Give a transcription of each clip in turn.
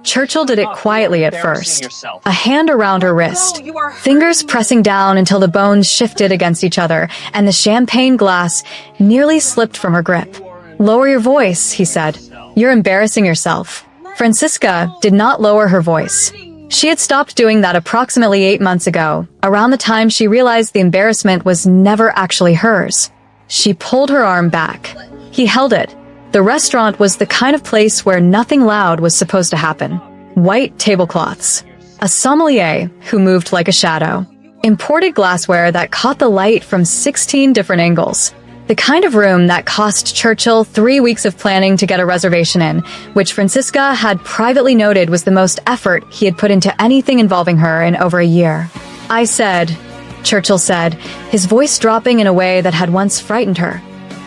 Churchill did it quietly at first, a hand around her wrist, fingers pressing down until the bones shifted against each other and the champagne glass nearly slipped from her grip. "Lower your voice," he said. "You're embarrassing yourself." Francisca did not lower her voice. She had stopped doing that approximately 8 months ago, around the time she realized the embarrassment was never actually hers. She pulled her arm back. He held it. The restaurant was the kind of place where nothing loud was supposed to happen. White tablecloths. A sommelier who moved like a shadow. Imported glassware that caught the light from 16 different angles. The kind of room that cost Churchill 3 weeks of planning to get a reservation in, which Francisca had privately noted was the most effort he had put into anything involving her in over a year. "I said," Churchill said, his voice dropping in a way that had once frightened her.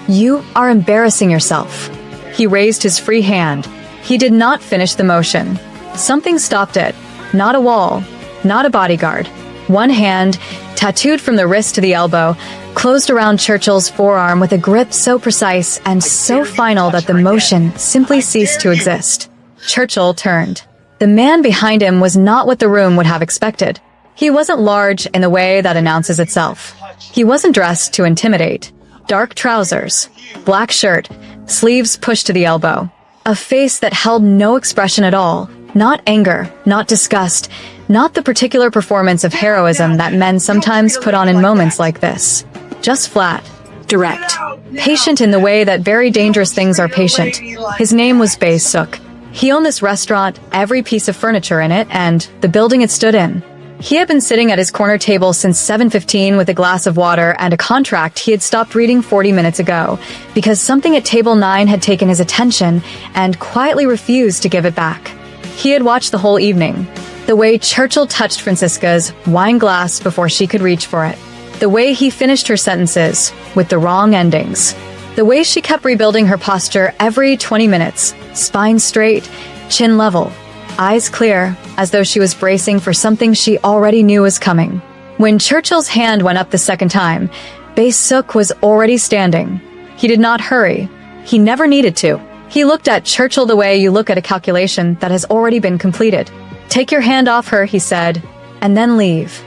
"You are embarrassing yourself." He raised his free hand. He did not finish the motion. Something stopped it. Not a wall. Not a bodyguard. One hand, tattooed from the wrist to the elbow, closed around Churchill's forearm with a grip so precise and so final that the motion simply ceased to exist. Churchill turned. The man behind him was not what the room would have expected. He wasn't large in the way that announces itself. He wasn't dressed to intimidate. Dark trousers, black shirt, sleeves pushed to the elbow. A face that held no expression at all. Not anger, not disgust, not the particular performance of heroism that men sometimes put on in moments like this. Just flat, direct, patient in the way that very dangerous things are patient. His name was Bae Suk. He owned this restaurant, every piece of furniture in it, and the building it stood in. He had been sitting at his corner table since 7:15 with a glass of water and a contract he had stopped reading 40 minutes ago, because something at table 9 had taken his attention and quietly refused to give it back. He had watched the whole evening. The way Churchill touched Francisca's wine glass before she could reach for it. The way he finished her sentences with the wrong endings. The way she kept rebuilding her posture every 20 minutes, spine straight, chin level. Eyes clear, as though she was bracing for something she already knew was coming. When Churchill's hand went up the second time, Bae Suk was already standing. He did not hurry. He never needed to. He looked at Churchill the way you look at a calculation that has already been completed. "Take your hand off her," he said, "and then leave."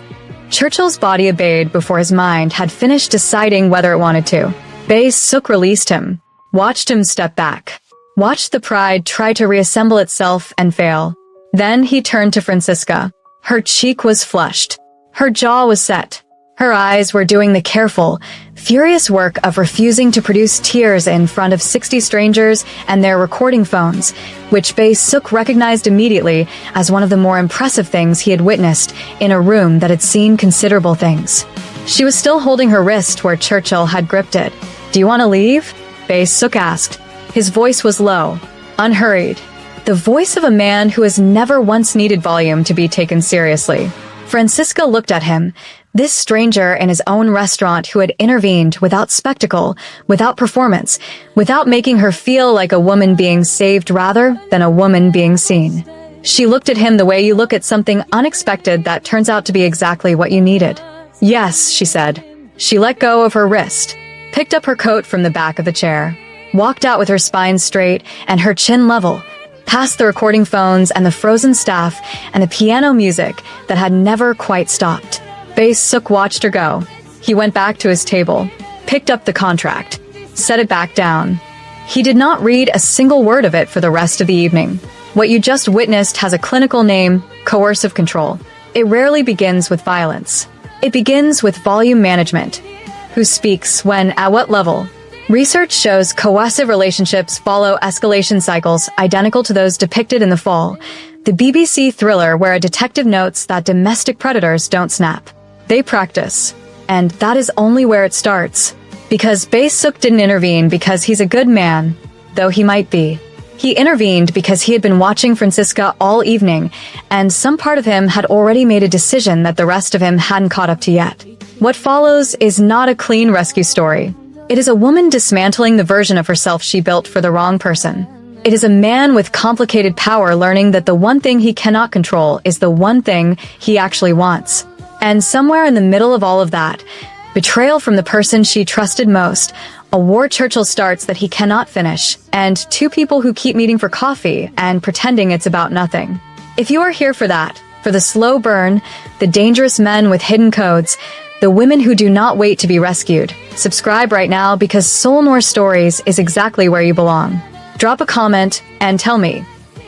Churchill's body obeyed before his mind had finished deciding whether it wanted to. Bae Suk released him, watched him step back. Watched the pride try to reassemble itself and fail. Then he turned to Francisca. Her cheek was flushed. Her jaw was set. Her eyes were doing the careful, furious work of refusing to produce tears in front of 60 strangers and their recording phones, which Bae Suk recognized immediately as one of the more impressive things he had witnessed in a room that had seen considerable things. She was still holding her wrist where Churchill had gripped it. "Do you want to leave?" Bae Suk asked. His voice was low, unhurried. The voice of a man who has never once needed volume to be taken seriously. Francisca looked at him, this stranger in his own restaurant who had intervened without spectacle, without performance, without making her feel like a woman being saved rather than a woman being seen. She looked at him the way you look at something unexpected that turns out to be exactly what you needed. "Yes," she said. She let go of her wrist, picked up her coat from the back of the chair. Walked out with her spine straight and her chin level, past the recording phones and the frozen staff and the piano music that had never quite stopped. Bae Suk watched her go. He went back to his table, picked up the contract, set it back down. He did not read a single word of it for the rest of the evening. What you just witnessed has a clinical name, coercive control. It rarely begins with violence. It begins with volume management. Who speaks, when, at what level? Research shows coercive relationships follow escalation cycles identical to those depicted in The Fall, the BBC thriller where a detective notes that domestic predators don't snap. They practice. And that is only where it starts. Because Bae Suk didn't intervene because he's a good man, though he might be. He intervened because he had been watching Francisca all evening, and some part of him had already made a decision that the rest of him hadn't caught up to yet. What follows is not a clean rescue story. It is a woman dismantling the version of herself she built for the wrong person. It is a man with complicated power learning that the one thing he cannot control is the one thing he actually wants. And somewhere in the middle of all of that, betrayal from the person she trusted most, a war Churchill starts that he cannot finish, and two people who keep meeting for coffee and pretending it's about nothing. If you are here for that, for the slow burn, the dangerous men with hidden codes, the women who do not wait to be rescued, subscribe right now because Soul Noir Stories is exactly where you belong. Drop a comment and tell me,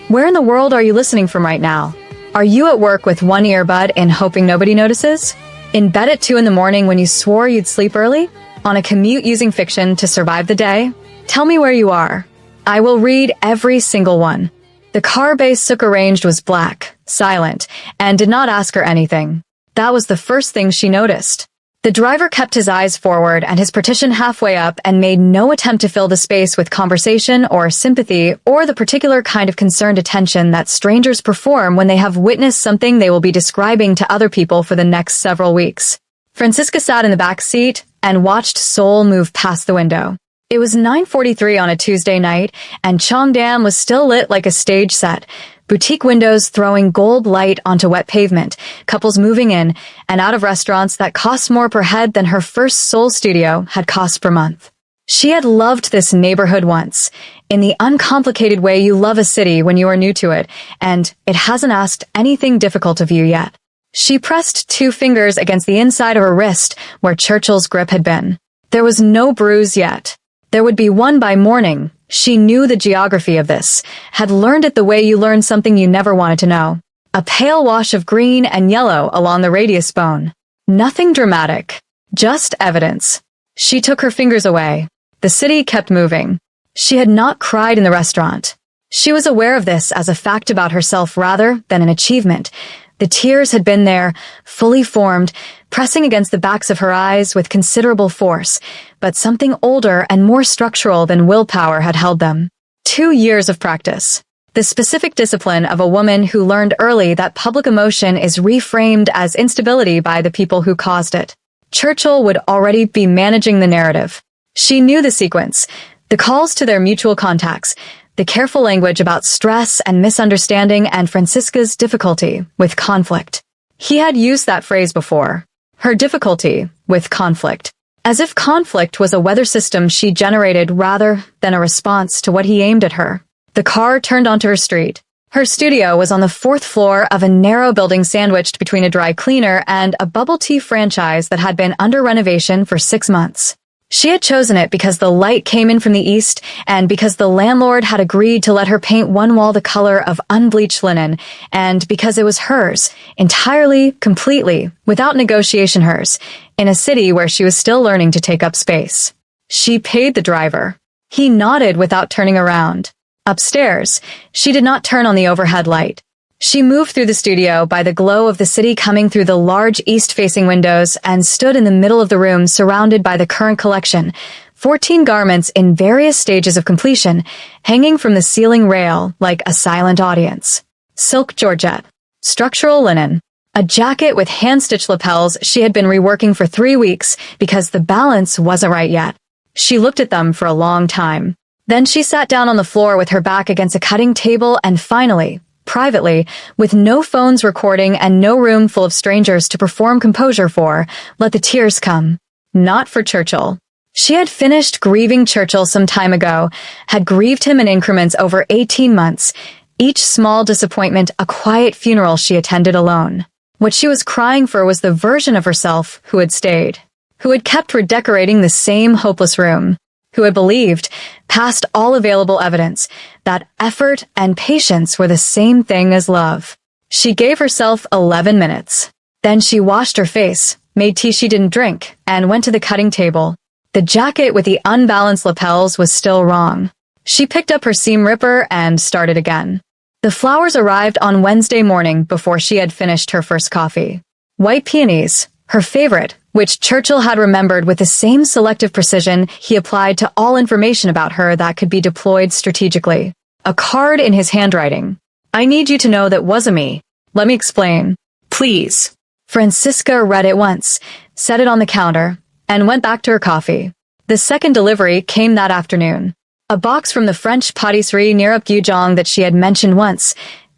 where in the world are you listening from right now? Are you at work with one earbud and hoping nobody notices? In bed at 2 in the morning when you swore you'd sleep early? On a commute using fiction to survive the day? Tell me where you are. I will read every single one. The car Bae Suk arranged was black, silent, and did not ask her anything. That was the first thing she noticed. The driver kept his eyes forward and his partition halfway up and made no attempt to fill the space with conversation or sympathy or the particular kind of concerned attention that strangers perform when they have witnessed something they will be describing to other people for the next several weeks. Francisca sat in the back seat and watched Seoul move past the window. It was 9:43 on a Tuesday night, and Cheongdam was still lit like a stage set. Boutique windows throwing gold light onto wet pavement, couples moving in and out of restaurants that cost more per head than her first Seoul studio had cost per month. She had loved this neighborhood once, in the uncomplicated way you love a city when you are new to it, and it hasn't asked anything difficult of you yet. She pressed 2 fingers against the inside of her wrist where Churchill's grip had been. There was no bruise yet. There would be one by morning. She knew the geography of this, had learned it the way you learn something you never wanted to know. A pale wash of green and yellow along the radius bone. Nothing dramatic. Just evidence. She took her fingers away. The city kept moving. She had not cried in the restaurant. She was aware of this as a fact about herself rather than an achievement. The tears had been there, fully formed, pressing against the backs of her eyes with considerable force, but something older and more structural than willpower had held them. 2 years of practice. The specific discipline of a woman who learned early that public emotion is reframed as instability by the people who caused it. Churchill would already be managing the narrative. She knew the sequence, the calls to their mutual contacts, the careful language about stress and misunderstanding and Francisca's difficulty with conflict. He had used that phrase before. Her difficulty with conflict. As if conflict was a weather system she generated rather than a response to what he aimed at her. The car turned onto her street. Her studio was on the 4th floor of a narrow building sandwiched between a dry cleaner and a bubble tea franchise that had been under renovation for 6 months. She had chosen it because the light came in from the east and because the landlord had agreed to let her paint one wall the color of unbleached linen, and because it was hers, entirely, completely, without negotiation hers, in a city where she was still learning to take up space. She paid the driver. He nodded without turning around. Upstairs, she did not turn on the overhead light. She moved through the studio by the glow of the city coming through the large east-facing windows and stood in the middle of the room surrounded by the current collection, 14 garments in various stages of completion, hanging from the ceiling rail like a silent audience. Silk georgette, structural linen, a jacket with hand-stitched lapels she had been reworking for 3 weeks because the balance wasn't right yet. She looked at them for a long time. Then she sat down on the floor with her back against a cutting table and finally, privately, with no phones recording and no room full of strangers to perform composure for, let the tears come. Not for Churchill. She had finished grieving Churchill some time ago, had grieved him in increments over 18 months, each small disappointment a quiet funeral she attended alone. What she was crying for was the version of herself who had stayed, who had kept redecorating the same hopeless room, who had believed, past all available evidence, that effort and patience were the same thing as love. She gave herself 11 minutes. Then she washed her face, made tea she didn't drink, and went to the cutting table. The jacket with the unbalanced lapels was still wrong. She picked up her seam ripper and started again. The flowers arrived on Wednesday morning before she had finished her first coffee. White peonies, her favorite, which Churchill had remembered with the same selective precision he applied to all information about her that could be deployed strategically. A card in his handwriting. I need you to know that wasn't me. Let me explain. Please. Francisca read it once, set it on the counter, and went back to her coffee. The second delivery came that afternoon. A box from the French patisserie near Upgujong that she had mentioned once,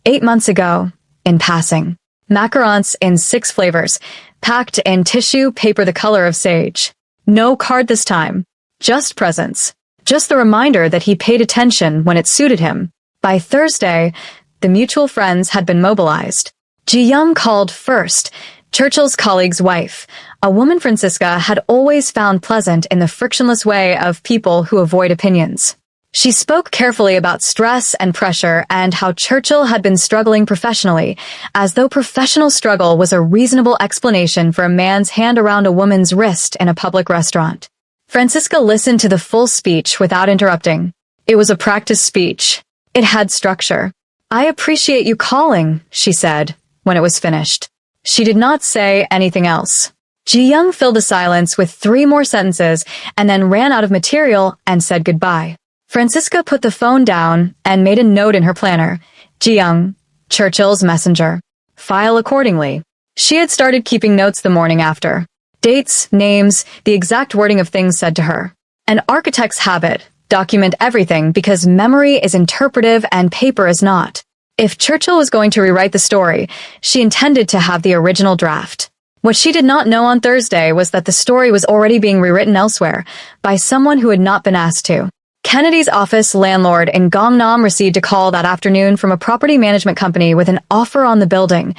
8 months ago, in passing. Macarons in 6 flavors, packed in tissue paper the color of sage. No card this time. Just presence. Just the reminder that he paid attention when it suited him. By Thursday, the mutual friends had been mobilized. Ji-young called first, Churchill's colleague's wife, a woman Francisca had always found pleasant in the frictionless way of people who avoid opinions. She spoke carefully about stress and pressure and how Churchill had been struggling professionally, as though professional struggle was a reasonable explanation for a man's hand around a woman's wrist in a public restaurant. Francisca listened to the full speech without interrupting. It was a practiced speech. It had structure. "I appreciate you calling," she said, when it was finished. She did not say anything else. Ji-young filled the silence with 3 more sentences and then ran out of material and said goodbye. Francisca put the phone down and made a note in her planner. Ji-young, Churchill's messenger. File accordingly. She had started keeping notes the morning after. Dates, names, the exact wording of things said to her. An architect's habit. Document everything because memory is interpretive and paper is not. If Churchill was going to rewrite the story, she intended to have the original draft. What she did not know on Thursday was that the story was already being rewritten elsewhere by someone who had not been asked to. Kennedy's office landlord in Gangnam received a call that afternoon from a property management company with an offer on the building,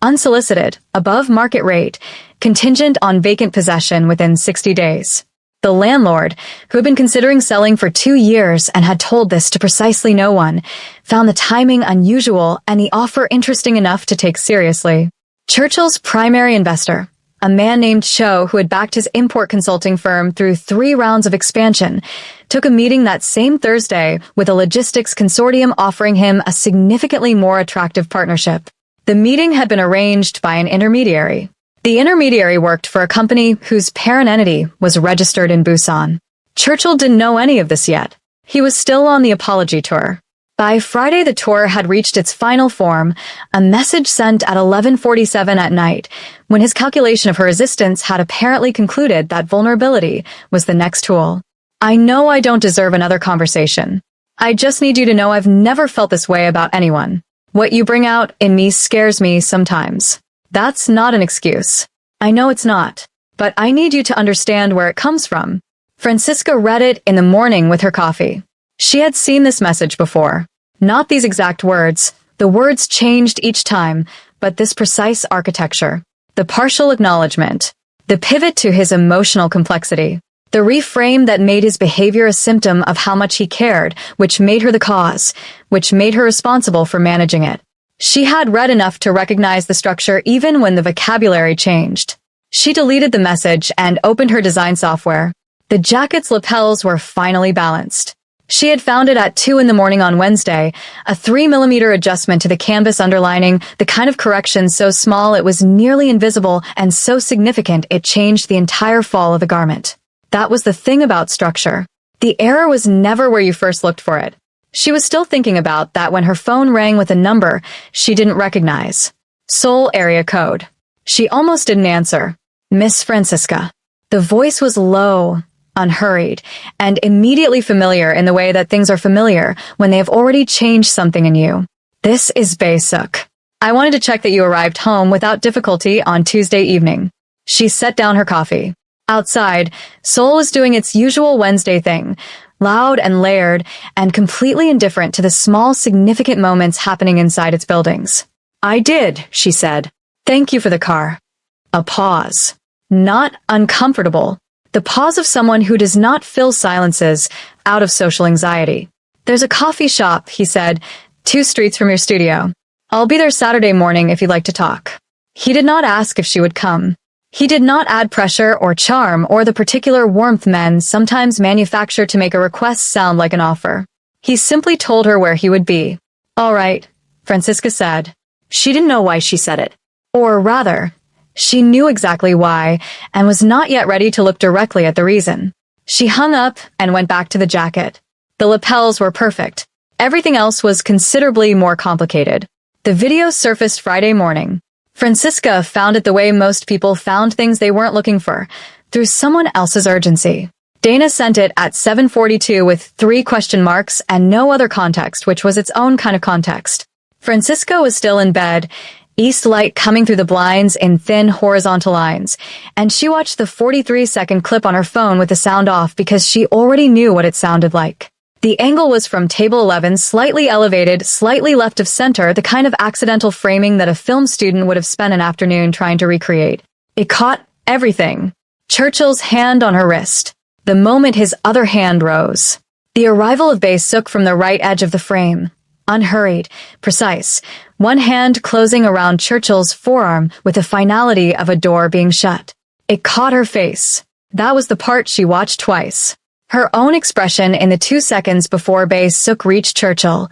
unsolicited, above market rate, contingent on vacant possession within 60 days. The landlord, who had been considering selling for 2 years and had told this to precisely no one, found the timing unusual and the offer interesting enough to take seriously. Churchill's primary investor, a man named Cho who had backed his import consulting firm through 3 rounds of expansion, took a meeting that same Thursday with a logistics consortium offering him a significantly more attractive partnership. The meeting had been arranged by an intermediary. The intermediary worked for a company whose parent entity was registered in Busan. Churchill didn't know any of this yet. He was still on the apology tour. By Friday, the tour had reached its final form, a message sent at 11:47 at night, when his calculation of her resistance had apparently concluded that vulnerability was the next tool. "I know I don't deserve another conversation. I just need you to know I've never felt this way about anyone. What you bring out in me scares me sometimes. That's not an excuse. I know it's not, but I need you to understand where it comes from." Francisca read it in the morning with her coffee. She had seen this message before. Not these exact words. The words changed each time, but this precise architecture. The partial acknowledgement. The pivot to his emotional complexity. The reframe that made his behavior a symptom of how much he cared, which made her the cause, which made her responsible for managing it. She had read enough to recognize the structure even when the vocabulary changed. She deleted the message and opened her design software. The jacket's lapels were finally balanced. She had found it at 2 in the morning on Wednesday, a 3mm adjustment to the canvas underlining, the kind of correction so small it was nearly invisible and so significant it changed the entire fall of the garment. That was the thing about structure. The error was never where you first looked for it. She was still thinking about that when her phone rang with a number she didn't recognize. Seoul area code. She almost didn't answer. "Miss Francisca." The voice was low, unhurried, and immediately familiar in the way that things are familiar when they have already changed something in you. "This is Bae-suk. I wanted to check that you arrived home without difficulty on Tuesday evening." She set down her coffee. Outside, Seoul was doing its usual Wednesday thing, loud and layered, and completely indifferent to the small, significant moments happening inside its buildings. "I did," she said. "Thank you for the car." A pause. Not uncomfortable. The pause of someone who does not fill silences out of social anxiety. "There's a coffee shop," he said, 2 streets from your studio. "I'll be there Saturday morning if you'd like to talk." He did not ask if she would come. He did not add pressure or charm or the particular warmth men sometimes manufacture to make a request sound like an offer. He simply told her where he would be. "All right," Francisca said. She didn't know why she said it. Or rather, she knew exactly why and was not yet ready to look directly at the reason. She hung up and went back to the jacket. The lapels were perfect. Everything else was considerably more complicated. The video surfaced Friday morning. Francisca found it the way most people found things they weren't looking for, through someone else's urgency. Dana sent it at 7:42 with 3 question marks and no other context, which was its own kind of context. Francisca was still in bed, east light coming through the blinds in thin horizontal lines, and she watched the 43-second clip on her phone with the sound off because she already knew what it sounded like. The angle was from table 11, slightly elevated, slightly left of center, the kind of accidental framing that a film student would have spent an afternoon trying to recreate. It caught everything. Churchill's hand on her wrist. The moment his other hand rose. The arrival of Bae-suk from the right edge of the frame. Unhurried, precise, one hand closing around Churchill's forearm with the finality of a door being shut. It caught her face. That was the part she watched twice. Her own expression in the 2 seconds before Bae-suk reached Churchill.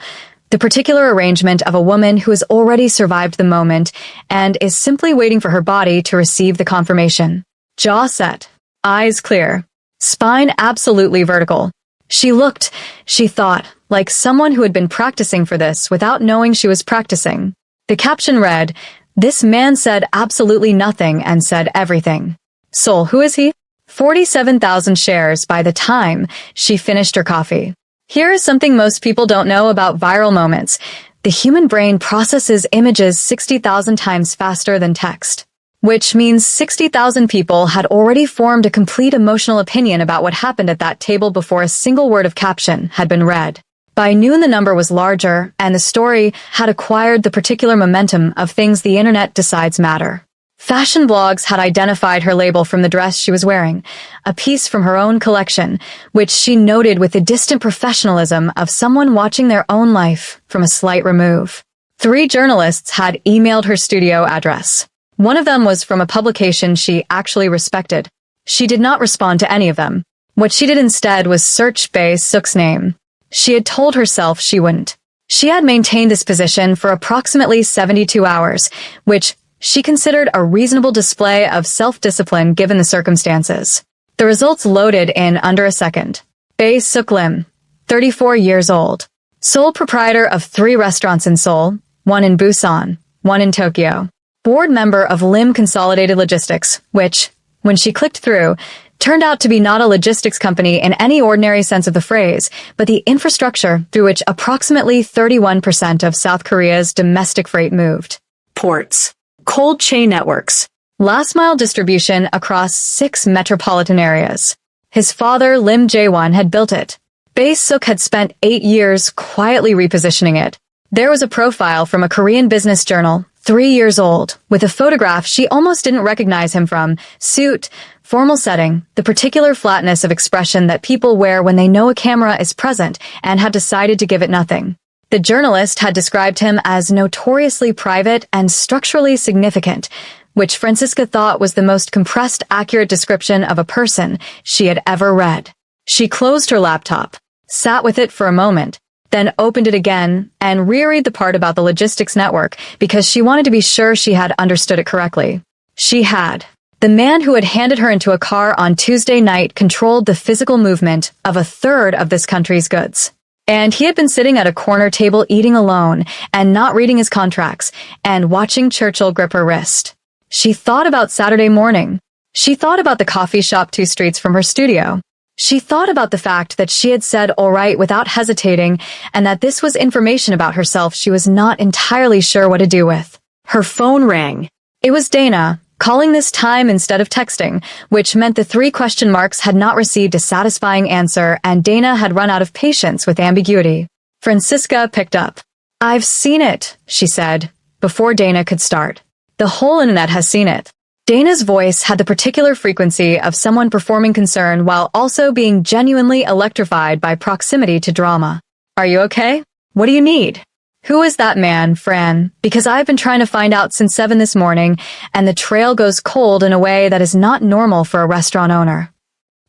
The particular arrangement of a woman who has already survived the moment and is simply waiting for her body to receive the confirmation. Jaw set. Eyes clear. Spine absolutely vertical. She looked, she thought, like someone who had been practicing for this without knowing she was practicing. The caption read, "This man said absolutely nothing and said everything." Seoul, who is he? 47,000 shares by the time she finished her coffee. Here is something most people don't know about viral moments. The human brain processes images 60,000 times faster than text. Which means 60,000 people had already formed a complete emotional opinion about what happened at that table before a single word of caption had been read. By noon the number was larger, and the story had acquired the particular momentum of things the internet decides matter. Fashion blogs had identified her label from the dress she was wearing, a piece from her own collection, which she noted with the distant professionalism of someone watching their own life from a slight remove. 3 journalists had emailed her studio address. One of them was from a publication she actually respected. She did not respond to any of them. What she did instead was search Bae-suk's name. She had told herself she wouldn't. She had maintained this position for approximately 72 hours, which she considered a reasonable display of self-discipline given the circumstances. The results loaded in under a second. Bae-suk Lim, 34 years old. Sole proprietor of 3 restaurants in Seoul, 1 in Busan, 1 in Tokyo. Board member of Lim Consolidated Logistics, which, when she clicked through, turned out to be not a logistics company in any ordinary sense of the phrase, but the infrastructure through which approximately 31% of South Korea's domestic freight moved. Ports. Cold chain networks. Last-mile distribution across 6 metropolitan areas. His father, Lim Jae-won, had built it. Bae-suk had spent 8 years quietly repositioning it. There was a profile from a Korean business journal, 3 years old, with a photograph she almost didn't recognize him from, suit, formal setting, the particular flatness of expression that people wear when they know a camera is present and have decided to give it nothing. The journalist had described him as notoriously private and structurally significant, which Francisca thought was the most compressed, accurate description of a person she had ever read. She closed her laptop, sat with it for a moment, then opened it again and reread the part about the logistics network because she wanted to be sure she had understood it correctly. She had. The man who had handed her into a car on Tuesday night controlled the physical movement of a third of this country's goods. And he had been sitting at a corner table eating alone and not reading his contracts and watching Churchill grip her wrist. She thought about Saturday morning. She thought about the coffee shop 2 streets from her studio. She thought about the fact that she had said all right without hesitating and that this was information about herself she was not entirely sure what to do with. Her phone rang. It was Dana, calling this time instead of texting, which meant the 3 question marks had not received a satisfying answer and Dana had run out of patience with ambiguity. Francisca picked up. "I've seen it," she said, before Dana could start. "The whole internet has seen it." Dana's voice had the particular frequency of someone performing concern while also being genuinely electrified by proximity to drama. "Are you okay? What do you need?" "Who is that man, Fran? Because I've been trying to find out since 7 this morning, and the trail goes cold in a way that is not normal for a restaurant owner."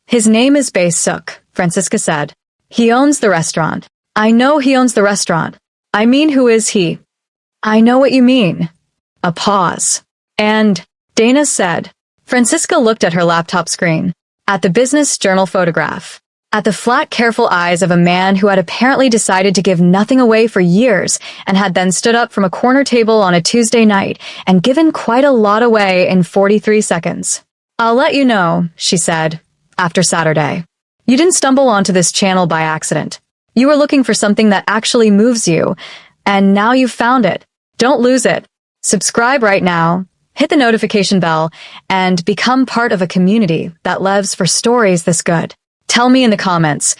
"His name is Bae-suk," Francisca said. "He owns the restaurant." "I know he owns the restaurant. I mean, who is he?" "I know what you mean." A pause. "And," Dana said. Francisca looked at her laptop screen, at the business journal photograph, at the flat, careful eyes of a man who had apparently decided to give nothing away for years and had then stood up from a corner table on a Tuesday night and given quite a lot away in 43 seconds. "I'll let you know," she said, after Saturday. "You didn't stumble onto this channel by accident. You were looking for something that actually moves you, and now you've found it. Don't lose it." Subscribe right now, hit the notification bell, and become part of a community that lives for stories this good. Tell me in the comments,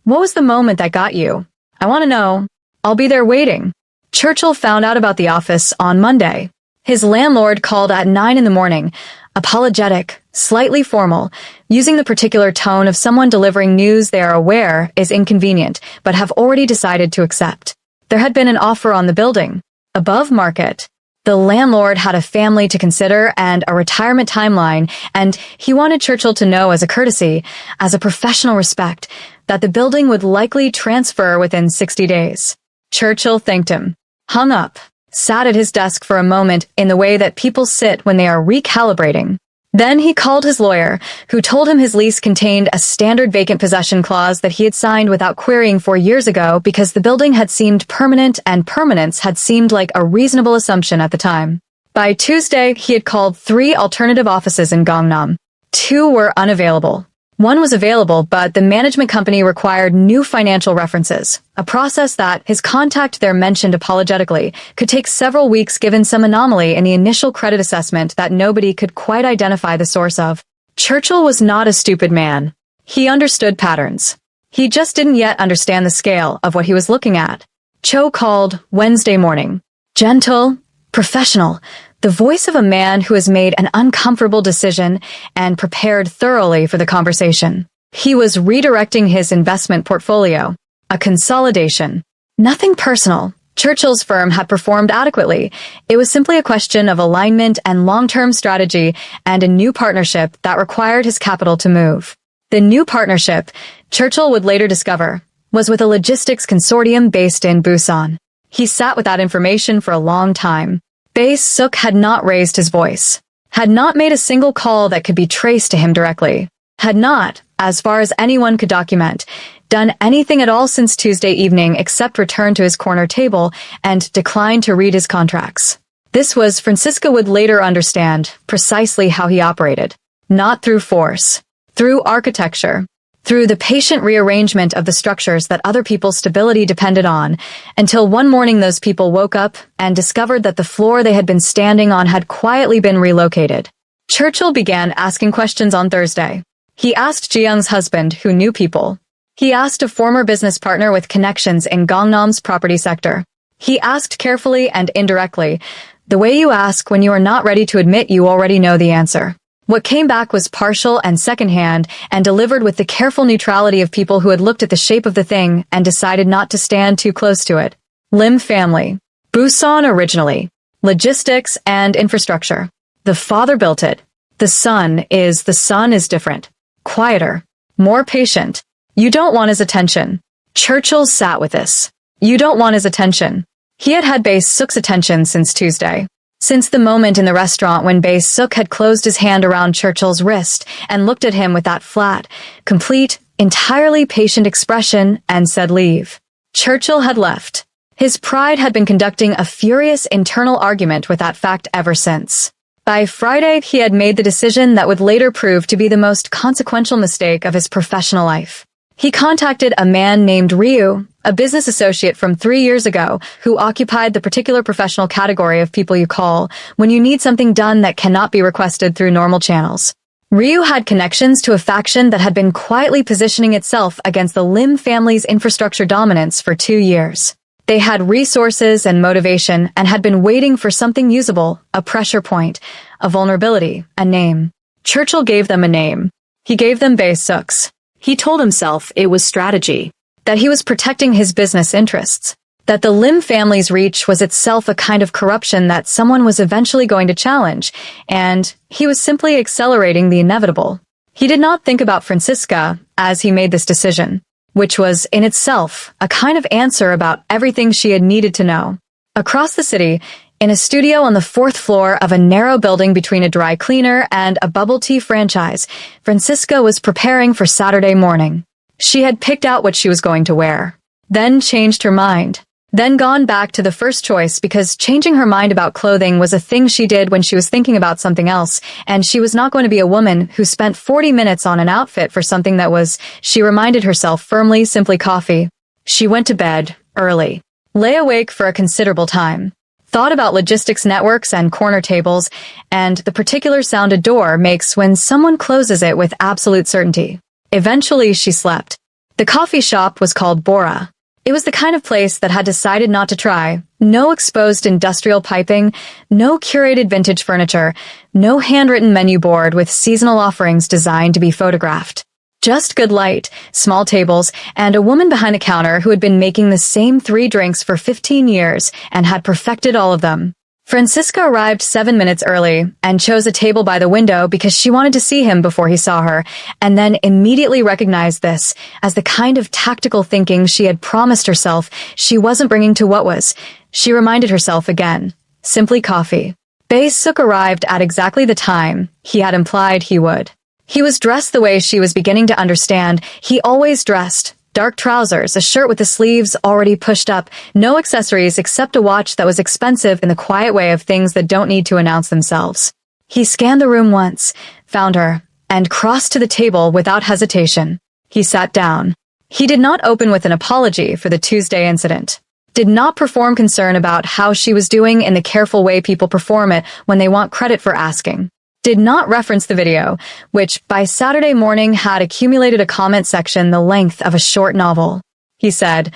what was the moment that got you? I want to know. I'll be there waiting. Churchill found out about the office on Monday. His landlord called at 9 in the morning, apologetic, slightly formal, using the particular tone of someone delivering news they are aware is inconvenient, but have already decided to accept. There had been an offer on the building, above market. The landlord had a family to consider and a retirement timeline, and he wanted Churchill to know as a courtesy, as a professional respect, that the building would likely transfer within 60 days. Churchill thanked him, hung up, sat at his desk for a moment in the way that people sit when they are recalibrating. Then he called his lawyer, who told him his lease contained a standard vacant possession clause that he had signed without querying 4 years ago because the building had seemed permanent and permanence had seemed like a reasonable assumption at the time. By Tuesday, he had called 3 alternative offices in Gangnam. 2 were unavailable. 1 was available, but the management company required new financial references, a process that his contact there mentioned apologetically could take several weeks given some anomaly in the initial credit assessment that nobody could quite identify the source of. Churchill was not a stupid man. He understood patterns. He just didn't yet understand the scale of what he was looking at. Cho called Wednesday morning. Gentle, professional, the voice of a man who has made an uncomfortable decision and prepared thoroughly for the conversation. He was redirecting his investment portfolio, a consolidation. Nothing personal. Churchill's firm had performed adequately. It was simply a question of alignment and long-term strategy and a new partnership that required his capital to move. The new partnership, Churchill would later discover, was with a logistics consortium based in Busan. He sat with that information for a long time. Bae Suk had not raised his voice, had not made a single call that could be traced to him directly, had not, as far as anyone could document, done anything at all since Tuesday evening except return to his corner table and decline to read his contracts. This was, Francisca would later understand, precisely how he operated. Not through force, through architecture, through the patient rearrangement of the structures that other people's stability depended on, until one morning those people woke up and discovered that the floor they had been standing on had quietly been relocated. Churchill began asking questions on Thursday. He asked Jiyoung's husband, who knew people. He asked a former business partner with connections in Gangnam's property sector. He asked carefully and indirectly, the way you ask when you are not ready to admit you already know the answer. What came back was partial and secondhand and delivered with the careful neutrality of people who had looked at the shape of the thing and decided not to stand too close to it. Lim family. Busan originally. Logistics and infrastructure. The father built it. The son is different. Quieter. More patient. You don't want his attention. Churchill sat with this. You don't want his attention. He had had Bae Suk's attention since Tuesday. Since the moment in the restaurant when Bae Suk had closed his hand around Churchill's wrist and looked at him with that flat, complete, entirely patient expression and said leave. Churchill had left. His pride had been conducting a furious internal argument with that fact ever since. By Friday, he had made the decision that would later prove to be the most consequential mistake of his professional life. He contacted a man named Ryu, a business associate from 3 years ago, who occupied the particular professional category of people you call when you need something done that cannot be requested through normal channels. Ryu had connections to a faction that had been quietly positioning itself against the Lim family's infrastructure dominance for 2 years. They had resources and motivation and had been waiting for something usable, a pressure point, a vulnerability, a name. Churchill gave them a name. He gave them Bae Suk's. He told himself it was strategy, that he was protecting his business interests, that the Lim family's reach was itself a kind of corruption that someone was eventually going to challenge, and he was simply accelerating the inevitable. He did not think about Francisca as he made this decision, which was in itself a kind of answer about everything she had needed to know. Across the city, in a studio on the 4th floor of a narrow building between a dry cleaner and a bubble tea franchise, Francisca was preparing for Saturday morning. She had picked out what she was going to wear, then changed her mind, then gone back to the first choice because changing her mind about clothing was a thing she did when she was thinking about something else, and she was not going to be a woman who spent 40 minutes on an outfit for something that was, she reminded herself firmly, simply coffee. She went to bed, early. Lay awake for a considerable time. thought about logistics networks and corner tables, and the particular sound a door makes when someone closes it with absolute certainty. Eventually, she slept. The coffee shop was called Bora. It was the kind of place that had decided not to try. No exposed industrial piping, no curated vintage furniture, no handwritten menu board with seasonal offerings designed to be photographed. Just good light, small tables, and a woman behind the counter who had been making the same 3 drinks for 15 years and had perfected all of them. Francisca arrived 7 minutes early and chose a table by the window because she wanted to see him before he saw her, and then immediately recognized this as the kind of tactical thinking she had promised herself she wasn't bringing to what was. She reminded herself again. Simply coffee. Bae-suk arrived at exactly the time he had implied he would. He was dressed the way she was beginning to understand he always dressed. Dark trousers, a shirt with the sleeves already pushed up, no accessories except a watch that was expensive in the quiet way of things that don't need to announce themselves. He scanned the room once, found her, and crossed to the table without hesitation. He sat down. He did not open with an apology for the Tuesday incident. Did not perform concern about how she was doing in the careful way people perform it when they want credit for asking. Did not reference the video, which by Saturday morning had accumulated a comment section the length of a short novel. He said,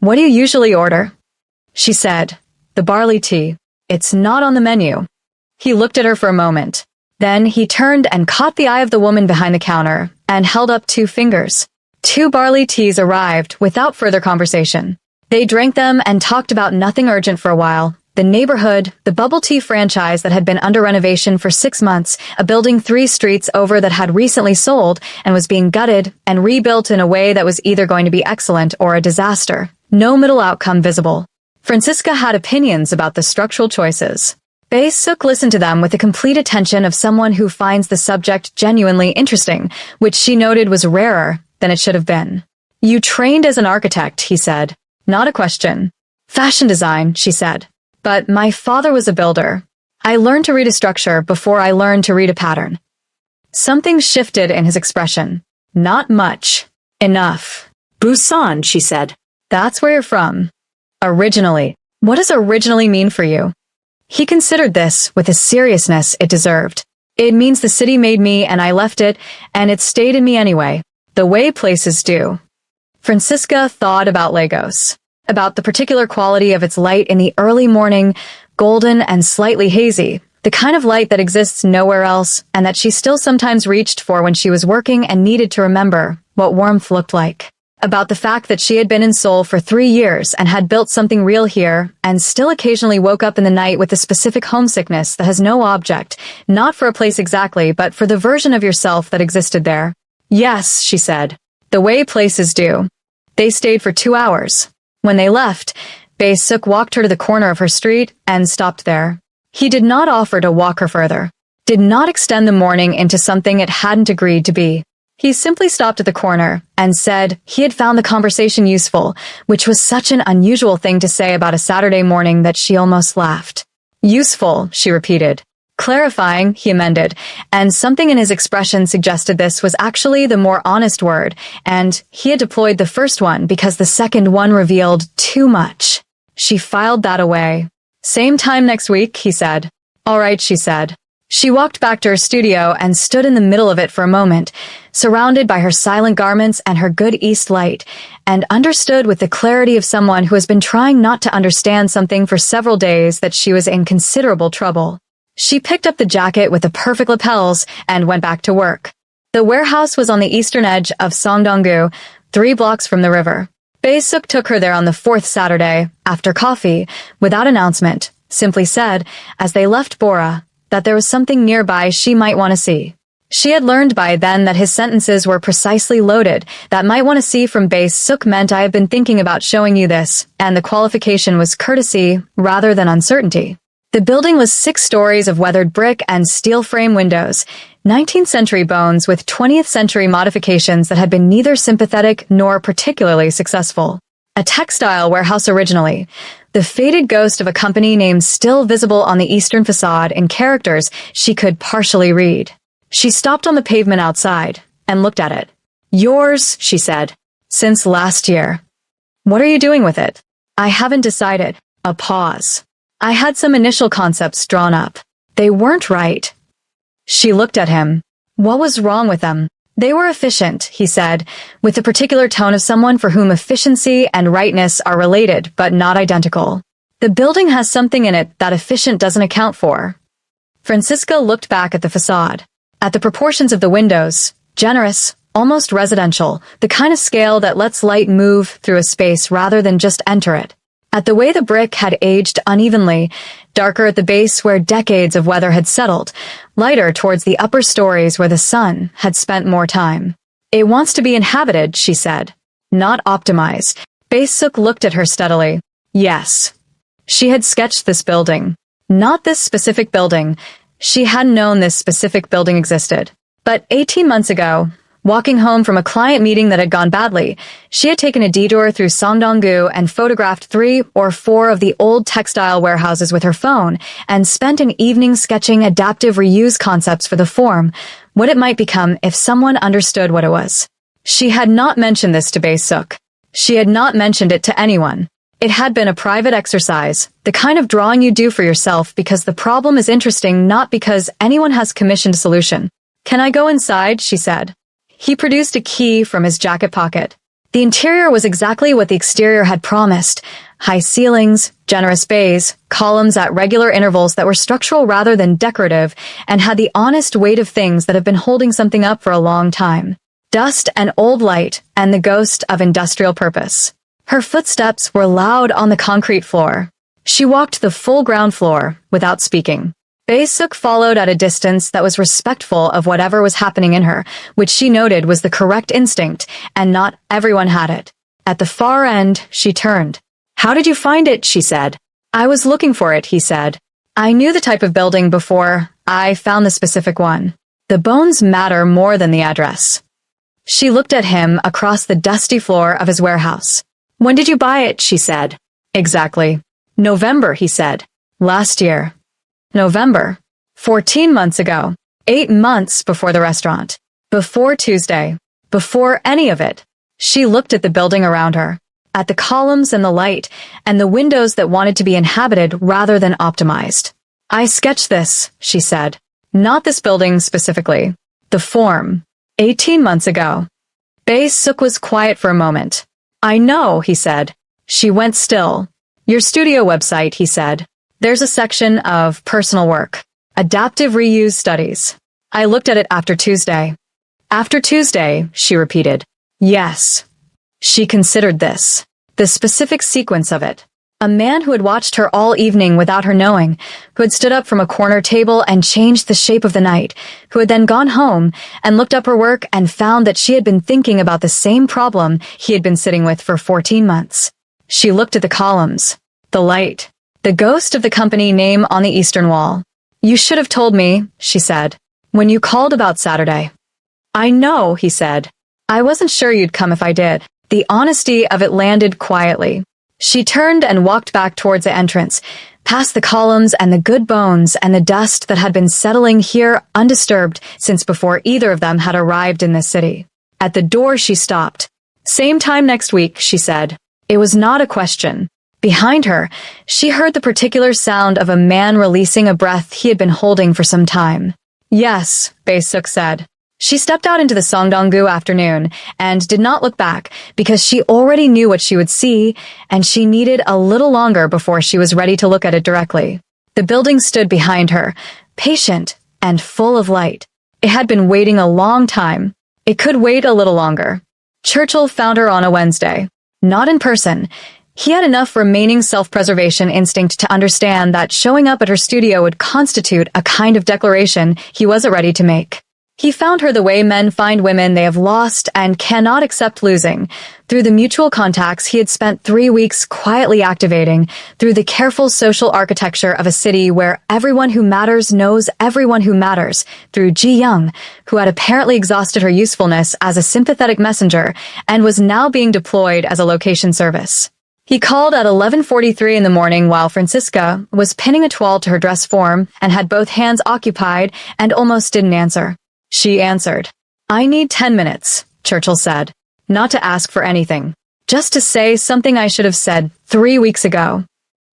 "What do you usually order?" She said, "The barley tea. It's not on the menu." He looked at her for a moment. Then he turned and caught the eye of the woman behind the counter and held up 2 fingers. 2 barley teas arrived without further conversation. They drank them and talked about nothing urgent for a while. The neighborhood, the bubble tea franchise that had been under renovation for 6 months, a building 3 streets over that had recently sold and was being gutted and rebuilt in a way that was either going to be excellent or a disaster. No middle outcome visible. Francisca had opinions about the structural choices. Bae-suk listened to them with the complete attention of someone who finds the subject genuinely interesting, which she noted was rarer than it should have been. "You trained as an architect," he said. "Not a question." "Fashion design," she said. "But my father was a builder. I learned to read a structure before I learned to read a pattern." Something shifted in his expression. "Not much. Enough." "Busan," she said. "That's where you're from." "Originally." "What does originally mean for you?" He considered this with the seriousness it deserved. "It means the city made me and I left it, and it stayed in me anyway. The way places do." Francisca thought about Lagos. About the particular quality of its light in the early morning, golden and slightly hazy, the kind of light that exists nowhere else, and that she still sometimes reached for when she was working and needed to remember what warmth looked like. About the fact that she had been in Seoul for 3 years and had built something real here, and still occasionally woke up in the night with a specific homesickness that has no object, not for a place exactly, but for the version of yourself that existed there. "Yes," she said. "The way places do." They stayed for 2 hours. When they left, Bae-suk walked her to the corner of her street and stopped there. He did not offer to walk her further, did not extend the morning into something it hadn't agreed to be. He simply stopped at the corner and said he had found the conversation useful, which was such an unusual thing to say about a Saturday morning that she almost laughed. "Useful," she repeated. "Clarifying," he amended, and something in his expression suggested this was actually the more honest word, and he had deployed the first one because the second one revealed too much. She filed that away. "Same time next week," he said. "All right," she said. She walked back to her studio and stood in the middle of it for a moment, surrounded by her silent garments and her good east light, and understood with the clarity of someone who has been trying not to understand something for several days that she was in considerable trouble. She picked up the jacket with the perfect lapels and went back to work. The warehouse was on the eastern edge of Songdong-gu, 3 blocks from the river. Bae-suk took her there on the 4th Saturday, after coffee, without announcement, simply said, as they left Bora, that there was something nearby she might want to see. She had learned by then that his sentences were precisely loaded. That "might want to see" from Bae-suk meant "I have been thinking about showing you this," and the qualification was courtesy rather than uncertainty. The building was 6 stories of weathered brick and steel frame windows, 19th century bones with 20th century modifications that had been neither sympathetic nor particularly successful. A textile warehouse originally, the faded ghost of a company name still visible on the eastern facade in characters she could partially read. She stopped on the pavement outside and looked at it. "Yours," she said. "Since last year." "What are you doing with it?" "I haven't decided." A pause. I had some initial concepts drawn up. They weren't right. She looked at him. What was wrong with them? They were efficient, he said, with the particular tone of someone for whom efficiency and rightness are related, but not identical. The building has something in it that efficient doesn't account for. Francisca looked back at the facade, at the proportions of the windows, generous, almost residential, the kind of scale that lets light move through a space rather than just enter it. At the way the brick had aged unevenly, darker at the base where decades of weather had settled, lighter towards the upper stories where the sun had spent more time. It wants to be inhabited, she said. Not optimized. Bae-suk looked at her steadily. Yes. She had sketched this building. Not this specific building. She hadn't known this specific building existed. But 18 months ago, walking home from a client meeting that had gone badly, she had taken a detour through Songdong-gu and photographed 3 or 4 of the old textile warehouses with her phone and spent an evening sketching adaptive reuse concepts for the form, what it might become if someone understood what it was. She had not mentioned this to Bae-suk. She had not mentioned it to anyone. It had been a private exercise, the kind of drawing you do for yourself because the problem is interesting, not because anyone has commissioned a solution. Can I go inside? She said. He produced a key from his jacket pocket. The interior was exactly what the exterior had promised. High ceilings, generous bays, columns at regular intervals that were structural rather than decorative, and had the honest weight of things that have been holding something up for a long time. Dust and old light, and the ghost of industrial purpose. Her footsteps were loud on the concrete floor. She walked the full ground floor, without speaking. Bae-suk followed at a distance that was respectful of whatever was happening in her, which she noted was the correct instinct, and not everyone had it. At the far end, she turned. How did you find it? She said. I was looking for it, he said. I knew the type of building before I found the specific one. The bones matter more than the address. She looked at him across the dusty floor of his warehouse. When did you buy it? She said. Exactly. November, he said. Last year. November. 14 months ago. 8 months before the restaurant. Before Tuesday. Before any of it. She looked at the building around her. At the columns and the light, and the windows that wanted to be inhabited rather than optimized. I sketched this, she said. Not this building specifically. The form. 18 months ago. Bae-suk was quiet for a moment. I know, he said. She went still. Your studio website, he said. There's a section of personal work. Adaptive reuse studies. I looked at it after Tuesday. After Tuesday, she repeated. Yes. She considered this. The specific sequence of it. A man who had watched her all evening without her knowing, who had stood up from a corner table and changed the shape of the night, who had then gone home and looked up her work and found that she had been thinking about the same problem he had been sitting with for 14 months. She looked at the columns, the light, the ghost of the company name on the eastern wall. You should have told me, she said, when you called about Saturday. I know, he said. I wasn't sure you'd come if I did. The honesty of it landed quietly. She turned and walked back towards the entrance, past the columns and the good bones and the dust that had been settling here undisturbed since before either of them had arrived in this city. At the door she stopped. Same time next week, she said. It was not a question. Behind her, she heard the particular sound of a man releasing a breath he had been holding for some time. Yes, Bae-suk said. She stepped out into the Songdong-gu afternoon and did not look back because she already knew what she would see, and she needed a little longer before she was ready to look at it directly. The building stood behind her, patient and full of light. It had been waiting a long time. It could wait a little longer. Churchill found her on a Wednesday. Not in person. He had enough remaining self-preservation instinct to understand that showing up at her studio would constitute a kind of declaration he wasn't ready to make. He found her the way men find women they have lost and cannot accept losing, through the mutual contacts he had spent 3 weeks quietly activating, through the careful social architecture of a city where everyone who matters knows everyone who matters, through Ji Young, who had apparently exhausted her usefulness as a sympathetic messenger and was now being deployed as a location service. He called at 11:43 in the morning while Francisca was pinning a toile to her dress form and had both hands occupied and almost didn't answer. She answered. I need 10 minutes, Churchill said. Not to ask for anything. Just to say something I should have said 3 weeks ago.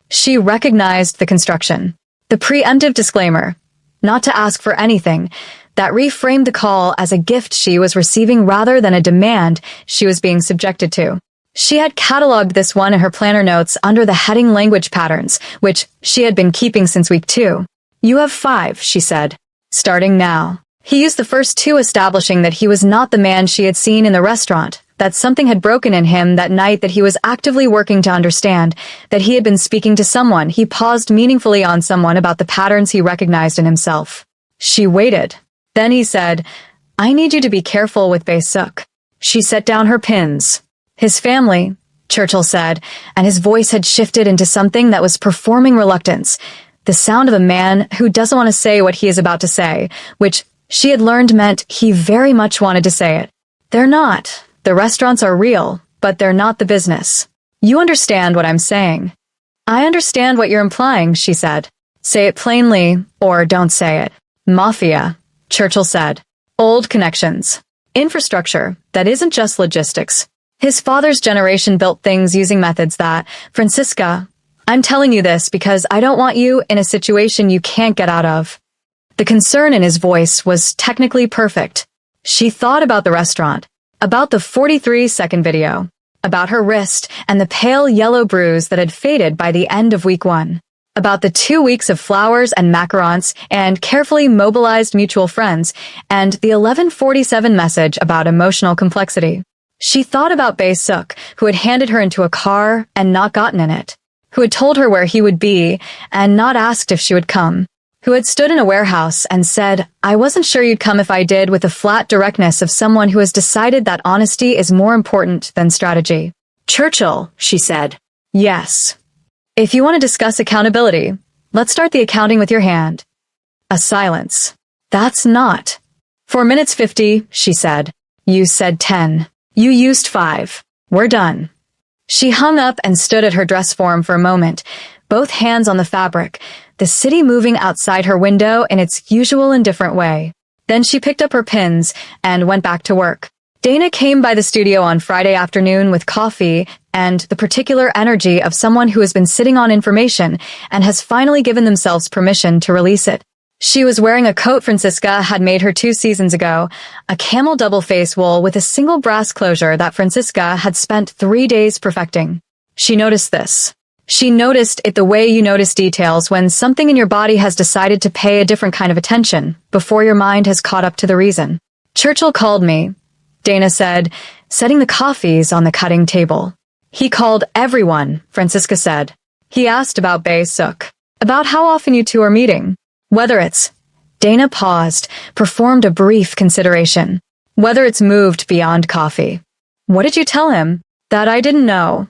She recognized the construction. The preemptive disclaimer, not to ask for anything, that reframed the call as a gift she was receiving rather than a demand she was being subjected to. She had cataloged this one in her planner notes under the heading language patterns, which she had been keeping since week 2. "You have 5, she said. "Starting now." He used the first 2 establishing that he was not the man she had seen in the restaurant, that something had broken in him that night that he was actively working to understand, that he had been speaking to someone. He paused meaningfully on someone about the patterns he recognized in himself. She waited. Then he said, "I need you to be careful with Bae-suk." She set down her pins. "His family," Churchill said, and his voice had shifted into something that was performing reluctance, the sound of a man who doesn't want to say what he is about to say, which she had learned meant he very much wanted to say it. "They're not. The restaurants are real, but they're not the business. You understand what I'm saying." "I understand what you're implying," she said. "Say it plainly, or don't say it." "Mafia," Churchill said. "Old connections. Infrastructure that isn't just logistics. His father's generation built things using methods that, Francisca, I'm telling you this because I don't want you in a situation you can't get out of." The concern in his voice was technically perfect. She thought about the restaurant, about the 43-second video, about her wrist and the pale yellow bruise that had faded by the end of week 1, about the 2 weeks of flowers and macarons and carefully mobilized mutual friends, and the 11:47 message about emotional complexity. She thought about Bae-suk, who had handed her into a car and not gotten in it, who had told her where he would be and not asked if she would come, who had stood in a warehouse and said, "I wasn't sure you'd come if I did," with the flat directness of someone who has decided that honesty is more important than strategy. "Churchill," she said. "Yes. If you want to discuss accountability, let's start the accounting with your hand." A silence. "That's not." "4 minutes 50, she said. "You said 10. You used 5. We're done." She hung up and stood at her dress form for a moment, both hands on the fabric, the city moving outside her window in its usual indifferent way. Then she picked up her pins and went back to work. Dana came by the studio on Friday afternoon with coffee and the particular energy of someone who has been sitting on information and has finally given themselves permission to release it. She was wearing a coat Francisca had made her 2 seasons ago, a camel double-face wool with a single brass closure that Francisca had spent 3 days perfecting. She noticed this. She noticed it the way you notice details when something in your body has decided to pay a different kind of attention before your mind has caught up to the reason. "Churchill called me," Dana said, setting the coffees on the cutting table. "He called everyone," Francisca said. "He asked about Bae-suk, about how often you two are meeting. Whether it's—" Dana paused, performed a brief consideration. "Whether it's moved beyond coffee." "What did you tell him?" "That I didn't know."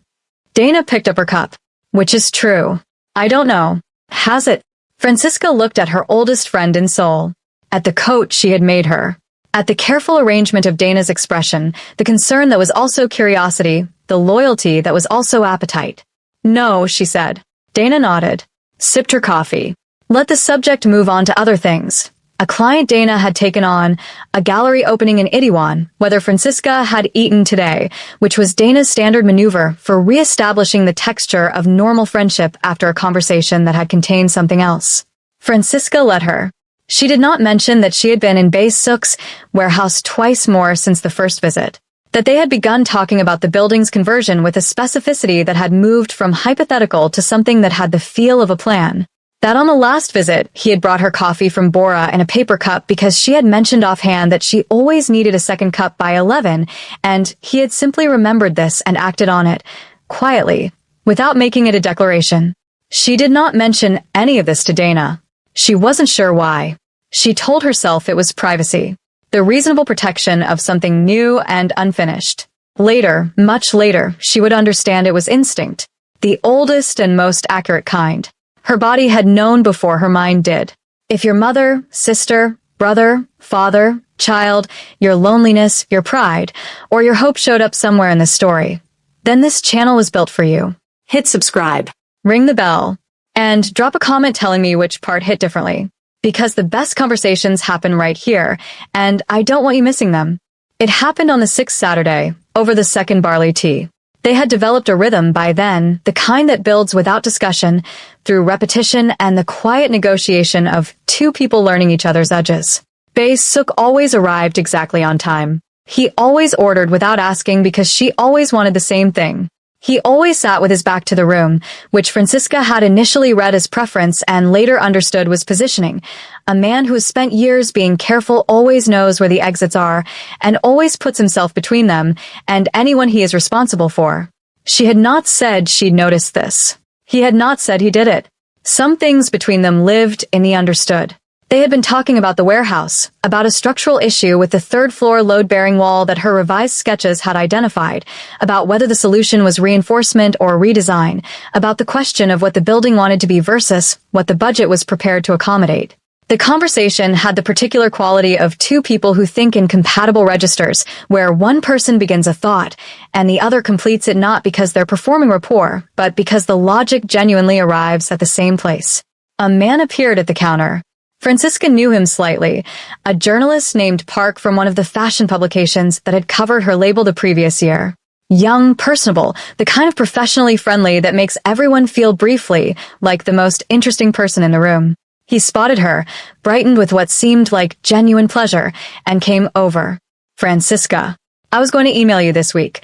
Dana picked up her cup. "Which is true. I don't know. Has it?" Francisca looked at her oldest friend in Seoul, at the coat she had made her, at the careful arrangement of Dana's expression, the concern that was also curiosity, the loyalty that was also appetite. "No," she said. Dana nodded, sipped her coffee. Let the subject move on to other things. A client Dana had taken on, a gallery opening in Itaewon, whether Francisca had eaten today, which was Dana's standard maneuver for re-establishing the texture of normal friendship after a conversation that had contained something else. Francisca let her. She did not mention that she had been in Bae-suk's warehouse twice more since the first visit, that they had begun talking about the building's conversion with a specificity that had moved from hypothetical to something that had the feel of a plan. That on the last visit, he had brought her coffee from Bora in a paper cup because she had mentioned offhand that she always needed a second cup by 11, and he had simply remembered this and acted on it, quietly, without making it a declaration. She did not mention any of this to Dana. She wasn't sure why. She told herself it was privacy, the reasonable protection of something new and unfinished. Later, much later, she would understand it was instinct, the oldest and most accurate kind. Her body had known before her mind did. If your mother, sister, brother, father, child, your loneliness, your pride, or your hope showed up somewhere in this story, then this channel was built for you. Hit subscribe, ring the bell, and drop a comment telling me which part hit differently, because the best conversations happen right here, and I don't want you missing them. It happened on the 6th Saturday, over the second barley tea. They had developed a rhythm by then, the kind that builds without discussion, through repetition and the quiet negotiation of two people learning each other's edges. Bae-suk always arrived exactly on time. He always ordered without asking because she always wanted the same thing. He always sat with his back to the room, which Francisca had initially read as preference and later understood was positioning. A man who has spent years being careful always knows where the exits are and always puts himself between them and anyone he is responsible for. She had not said she'd noticed this. He had not said he did it. Some things between them lived in the understood. They had been talking about the warehouse, about a structural issue with the third-floor load-bearing wall that her revised sketches had identified, about whether the solution was reinforcement or redesign, about the question of what the building wanted to be versus what the budget was prepared to accommodate. The conversation had the particular quality of two people who think in compatible registers, where one person begins a thought, and the other completes it not because they're performing rapport, but because the logic genuinely arrives at the same place. A man appeared at the counter. Francisca knew him slightly, a journalist named Park from one of the fashion publications that had covered her label the previous year. Young, personable, the kind of professionally friendly that makes everyone feel briefly like the most interesting person in the room. He spotted her, brightened with what seemed like genuine pleasure, and came over. Francisca, I was going to email you this week.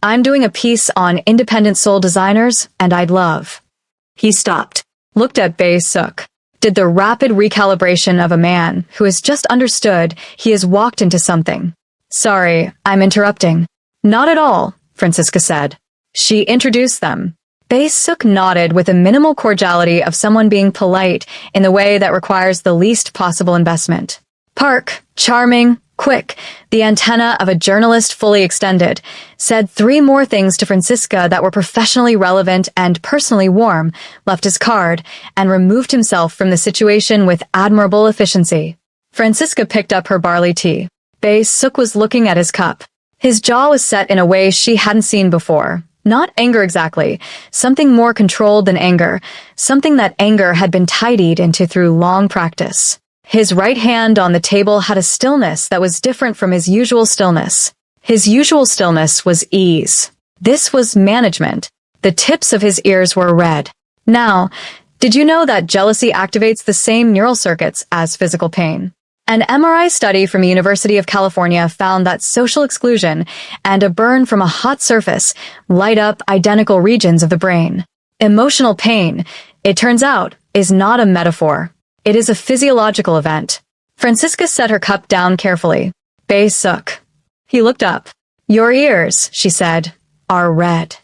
I'm doing a piece on independent soul designers, and I'd love. He stopped, looked at Bae-suk. Did the rapid recalibration of a man who has just understood he has walked into something. Sorry, I'm interrupting. Not at all, Francisca said. She introduced them. Bae-suk nodded with a minimal cordiality of someone being polite in the way that requires the least possible investment. Park, charming, quick, the antenna of a journalist fully extended, said 3 more things to Francisca that were professionally relevant and personally warm, left his card, and removed himself from the situation with admirable efficiency. Francisca picked up her barley tea. Bae-suk was looking at his cup. His jaw was set in a way she hadn't seen before. Not anger exactly, something more controlled than anger, something that anger had been tidied into through long practice. His right hand on the table had a stillness that was different from his usual stillness. His usual stillness was ease. This was management. The tips of his ears were red. Now, did you know that jealousy activates the same neural circuits as physical pain? An MRI study from the University of California found that social exclusion and a burn from a hot surface light up identical regions of the brain. Emotional pain, it turns out, is not a metaphor. It is a physiological event. Francisca set her cup down carefully. Bae-suk. He looked up. Your ears, she said, are red.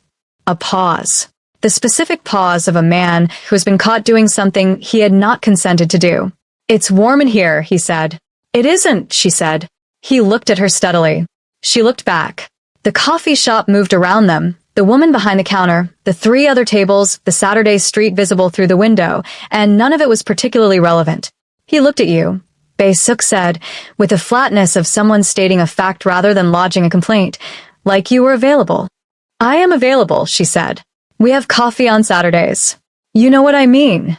A pause. The specific pause of a man who has been caught doing something he had not consented to do. It's warm in here, he said. It isn't, she said. He looked at her steadily. She looked back. The coffee shop moved around them, the woman behind the counter, the 3 other tables, the Saturday street visible through the window, and none of it was particularly relevant. He looked at you, Bae-suk said, with the flatness of someone stating a fact rather than lodging a complaint, like you were available. I am available, she said. We have coffee on Saturdays. You know what I mean.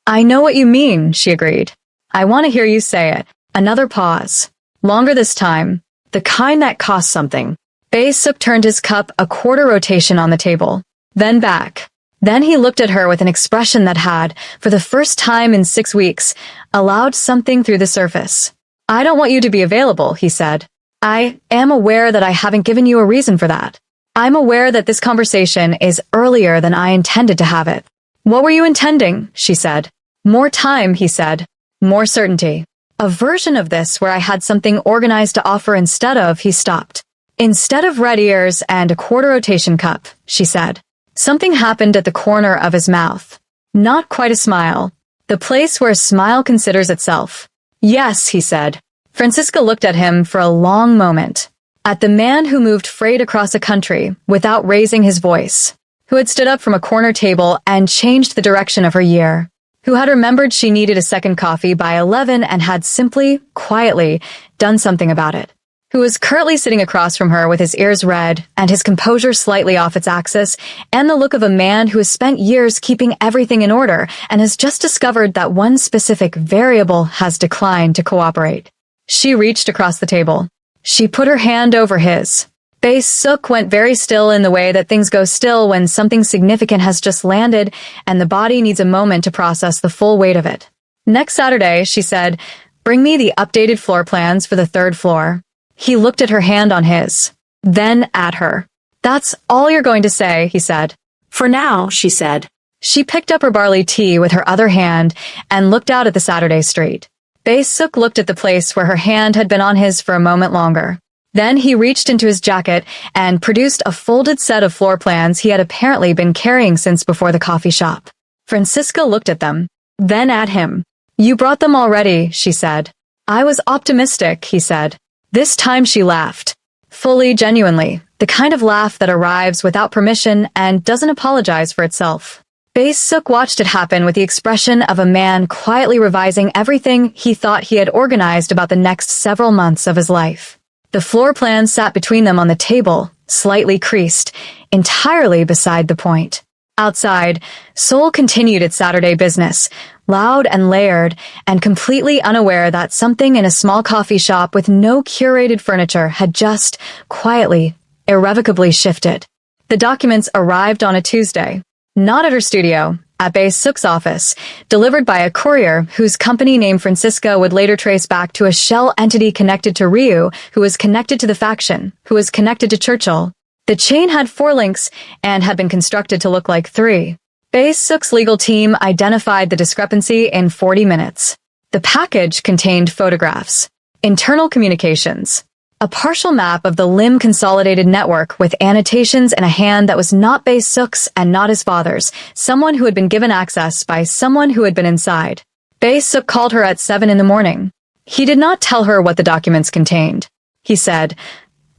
I know what you mean, she agreed. I want to hear you say it. Another pause. Longer this time. The kind that costs something. Bae-suk turned his cup a quarter rotation on the table. Then back. Then he looked at her with an expression that had, for the first time in 6 weeks, allowed something through the surface. I don't want you to be available, he said. I am aware that I haven't given you a reason for that. I'm aware that this conversation is earlier than I intended to have it. What were you intending? She said. More time, he said. More certainty. A version of this where I had something organized to offer instead of, he stopped. Instead of red ears and a quarter rotation cup, she said. Something happened at the corner of his mouth. Not quite a smile. The place where a smile considers itself. Yes, he said. Francisca looked at him for a long moment. At the man who moved freight across a country without raising his voice. Who had stood up from a corner table and changed the direction of her year. Who had remembered she needed a second coffee by 11 and had simply, quietly, done something about it. Who was currently sitting across from her with his ears red and his composure slightly off its axis, and the look of a man who has spent years keeping everything in order and has just discovered that one specific variable has declined to cooperate. She reached across the table. She put her hand over his. Bae-suk went very still in the way that things go still when something significant has just landed and the body needs a moment to process the full weight of it. Next Saturday, she said, "Bring me the updated floor plans for the third floor." He looked at her hand on his, then at her. "That's all you're going to say," he said. "For now," she said. She picked up her barley tea with her other hand and looked out at the Saturday street. Bae-suk looked at the place where her hand had been on his for a moment longer. Then he reached into his jacket and produced a folded set of floor plans he had apparently been carrying since before the coffee shop. Francisca looked at them, then at him. "You brought them already," she said. "I was optimistic," he said. This time she laughed. Fully, genuinely, the kind of laugh that arrives without permission and doesn't apologize for itself. Bae-suk watched it happen with the expression of a man quietly revising everything he thought he had organized about the next several months of his life. The floor plan sat between them on the table, slightly creased, entirely beside the point. Outside, Seoul continued its Saturday business, loud and layered, and completely unaware that something in a small coffee shop with no curated furniture had just, quietly, irrevocably shifted. The documents arrived on a Tuesday, not at her studio, at Bae-suk's office, delivered by a courier whose company name Francisca would later trace back to a shell entity connected to Ryu, who was connected to the faction, who was connected to Churchill. The chain had 4 links and had been constructed to look like 3. Bae-suk's legal team identified the discrepancy in 40 minutes. The package contained photographs, internal communications, a partial map of the Lim Consolidated Network with annotations in a hand that was not Bae-suk's and not his father's, someone who had been given access by someone who had been inside. Bae-suk called her at 7 in the morning. He did not tell her what the documents contained. He said,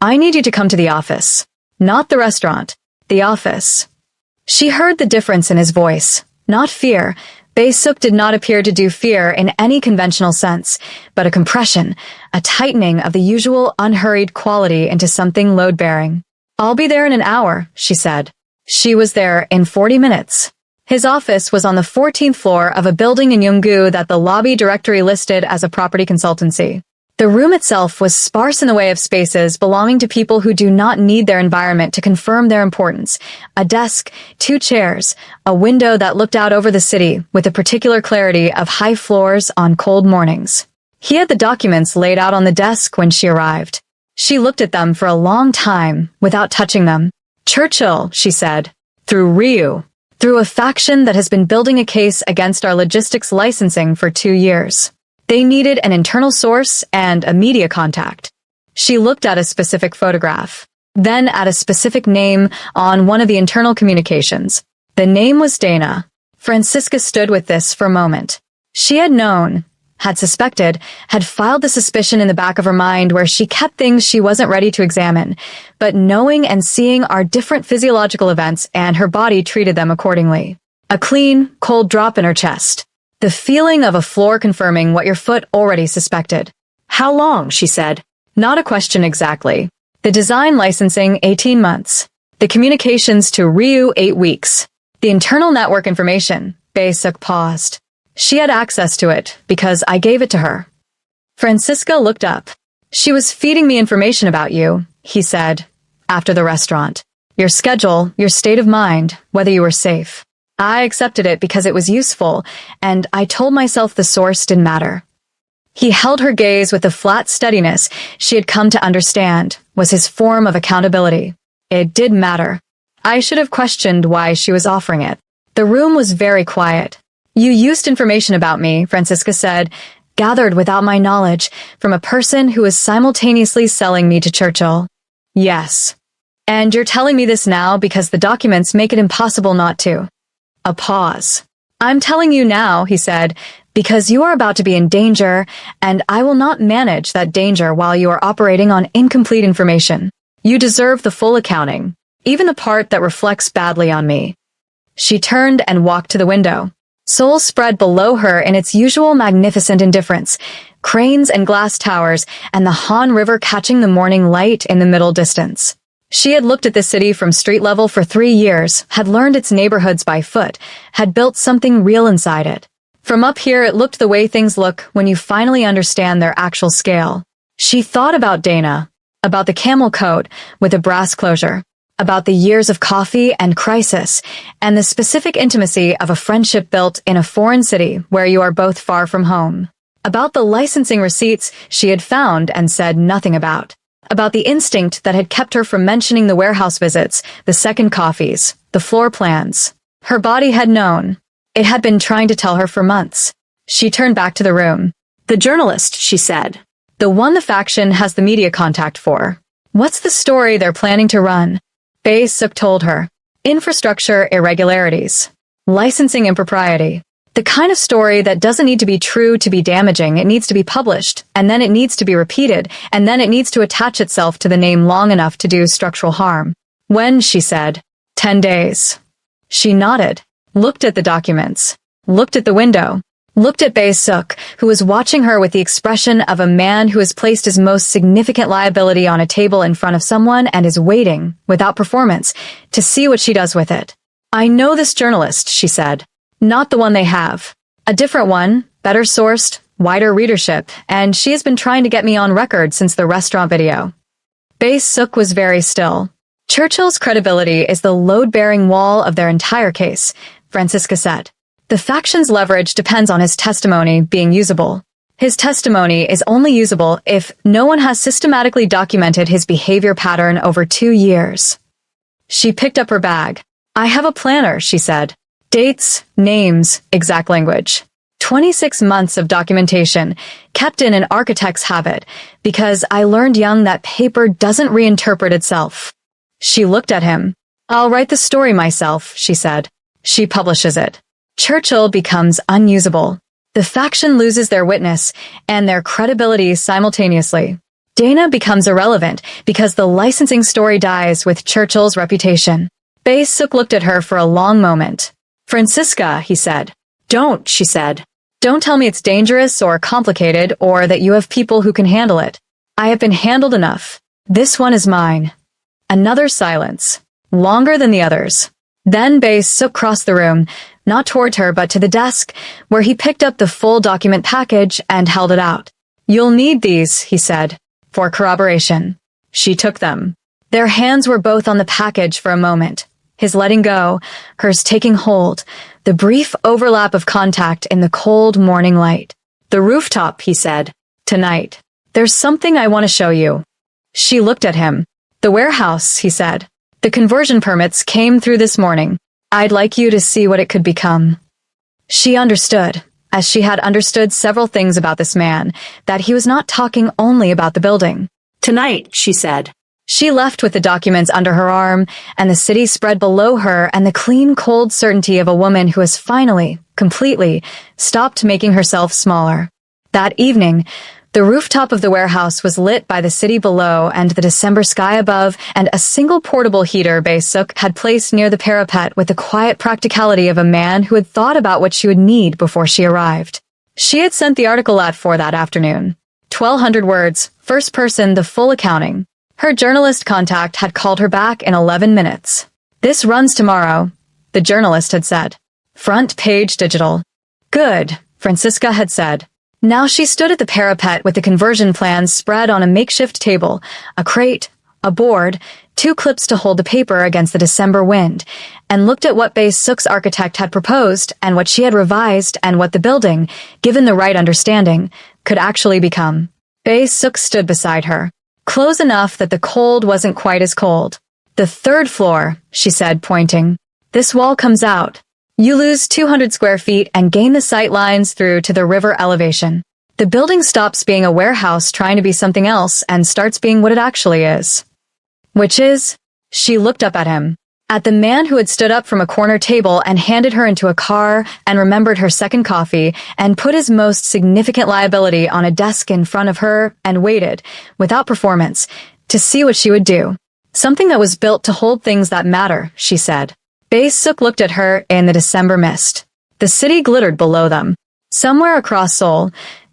"I need you to come to the office." Not the restaurant, the office. She heard the difference in his voice, not fear. Bae-suk did not appear to do fear in any conventional sense, but a compression, a tightening of the usual unhurried quality into something load-bearing. "I'll be there in an hour," she said. She was there in 40 minutes. His office was on the 14th floor of a building in Yeonggu that the lobby directory listed as a property consultancy. The room itself was sparse in the way of spaces belonging to people who do not need their environment to confirm their importance. A desk, 2 chairs, a window that looked out over the city with the particular clarity of high floors on cold mornings. He had the documents laid out on the desk when she arrived. She looked at them for a long time without touching them. "Churchill," she said, "through Ryu, through a faction that has been building a case against our logistics licensing for 2 years. They needed an internal source and a media contact." She looked at a specific photograph, then at a specific name on one of the internal communications. The name was Dana. Francisca stood with this for a moment. She had known, had suspected, had filed the suspicion in the back of her mind where she kept things she wasn't ready to examine, but knowing and seeing are different physiological events and her body treated them accordingly. A clean, cold drop in her chest. The feeling of a floor confirming what your foot already suspected. "How long?" she said. Not a question exactly. The design licensing, 18 months. The communications to Ryu, 8 weeks. The internal network information. Bae-suk paused. She had access to it, because I gave it to her. Francisca looked up. "She was feeding me information about you," he said, after the restaurant. "Your schedule, your state of mind, whether you were safe. I accepted it because it was useful, and I told myself the source didn't matter." He held her gaze with the flat steadiness she had come to understand was his form of accountability. It did matter. I should have questioned why she was offering it. The room was very quiet. "You used information about me," Francisca said, "gathered without my knowledge, from a person who was simultaneously selling me to Churchill." "Yes. And you're telling me this now because the documents make it impossible not to." A pause. "I'm telling you now," he said, "because you are about to be in danger, and I will not manage that danger while you are operating on incomplete information. You deserve the full accounting, even the part that reflects badly on me." She turned and walked to the window. Seoul spread below her in its usual magnificent indifference, cranes and glass towers, and the Han River catching the morning light in the middle distance. She had looked at the city from street level for 3 years, had learned its neighborhoods by foot, had built something real inside it. From up here it looked the way things look when you finally understand their actual scale. She thought about Dana. about the camel coat with a brass closure, about the years of coffee and crisis, and the specific intimacy of a friendship built in a foreign city where you are both far from home, about the licensing receipts she had found and said nothing about the instinct that had kept her from mentioning the warehouse visits, the second coffees, the floor plans. Her body had known. It had been trying to tell her for months. She turned back to the room. The journalist, she said. The one the faction has the media contact for. What's the story they're planning to run? Bae Suk told her. Infrastructure irregularities. Licensing impropriety. The kind of story that doesn't need to be true to be damaging. It needs to be published, and then it needs to be repeated, and then it needs to attach itself to the name long enough to do structural harm. When, she said. 10 days. She nodded, looked at the documents, looked at the window, looked at Bae Suk, who was watching her with the expression of a man who has placed his most significant liability on a table in front of someone and is waiting, without performance, to see what she does with it. I know this journalist, she said. Not the one they have. A different one, better sourced, wider readership, and she has been trying to get me on record since the restaurant video. Bae Suk was very still. Churchill's credibility is the load-bearing wall of their entire case, Francisca said. The faction's leverage depends on his testimony being usable. His testimony is only usable if no one has systematically documented his behavior pattern over 2 years. She picked up her bag. I have a planner, she said. Dates, names, exact language. 26 months of documentation, kept in an architect's habit, because I learned young that paper doesn't reinterpret itself. She looked at him. I'll write the story myself, she said. She publishes it. Churchill becomes unusable. The faction loses their witness and their credibility simultaneously. Dana becomes irrelevant because the licensing story dies with Churchill's reputation. Bae Suk looked at her for a long moment. Francisca, he said. Don't, she said. Don't tell me it's dangerous or complicated or that you have people who can handle it. I have been handled enough. This one is mine. Another silence. Longer than the others. Then Bae Suk crossed the room, not towards her but to the desk, where he picked up the full document package and held it out. You'll need these, he said, for corroboration. She took them. Their hands were both on the package for a moment. His letting go, hers taking hold, the brief overlap of contact in the cold morning light. The rooftop, he said. Tonight. There's something I want to show you. She looked at him. The warehouse, he said. The conversion permits came through this morning. I'd like you to see what it could become. She understood, as she had understood several things about this man, that he was not talking only about the building. Tonight, she said. She left with the documents under her arm, and the city spread below her and the clean, cold certainty of a woman who has finally, completely, stopped making herself smaller. That evening, the rooftop of the warehouse was lit by the city below and the December sky above, and a single portable heater Bae Suk had placed near the parapet with the quiet practicality of a man who had thought about what she would need before she arrived. She had sent the article out for that afternoon. 1,200 words, first person, the full accounting. Her journalist contact had called her back in 11 minutes. This runs tomorrow, the journalist had said. Front page digital. Good, Francisca had said. Now she stood at the parapet with the conversion plans spread on a makeshift table, a crate, a board, 2 clips to hold the paper against the December wind, and looked at what Bae Suk's architect had proposed and what she had revised and what the building, given the right understanding, could actually become. Bae Suk stood beside her, close enough that the cold wasn't quite as cold. The 3rd floor, she said, pointing. This wall comes out. You lose 200 square feet and gain the sight lines through to the river elevation. The building stops being a warehouse trying to be something else and starts being what it actually is. Which is? She looked up at him. At the man who had stood up from a corner table and handed her into a car and remembered her second coffee and put his most significant liability on a desk in front of her and waited, without performance, to see what she would do. Something that was built to hold things that matter, she said. Bae Suk looked at her in the December mist. The city glittered below them. Somewhere across Seoul,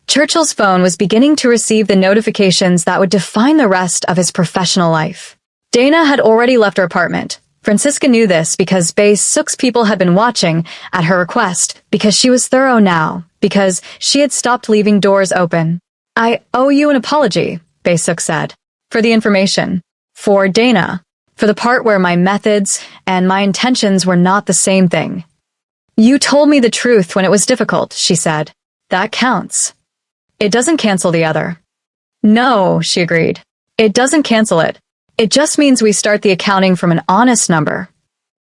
Churchill's phone was beginning to receive the notifications that would define the rest of his professional life. Dana had already left her apartment. Francisca knew this because Bae Suk's people had been watching, at her request, because she was thorough now, because she had stopped leaving doors open. I owe you an apology, Bae Suk said. For the information. For Dana. For the part where my methods and my intentions were not the same thing. You told me the truth when it was difficult, she said. That counts. It doesn't cancel the other. No, she agreed. It doesn't cancel it. It just means we start the accounting from an honest number.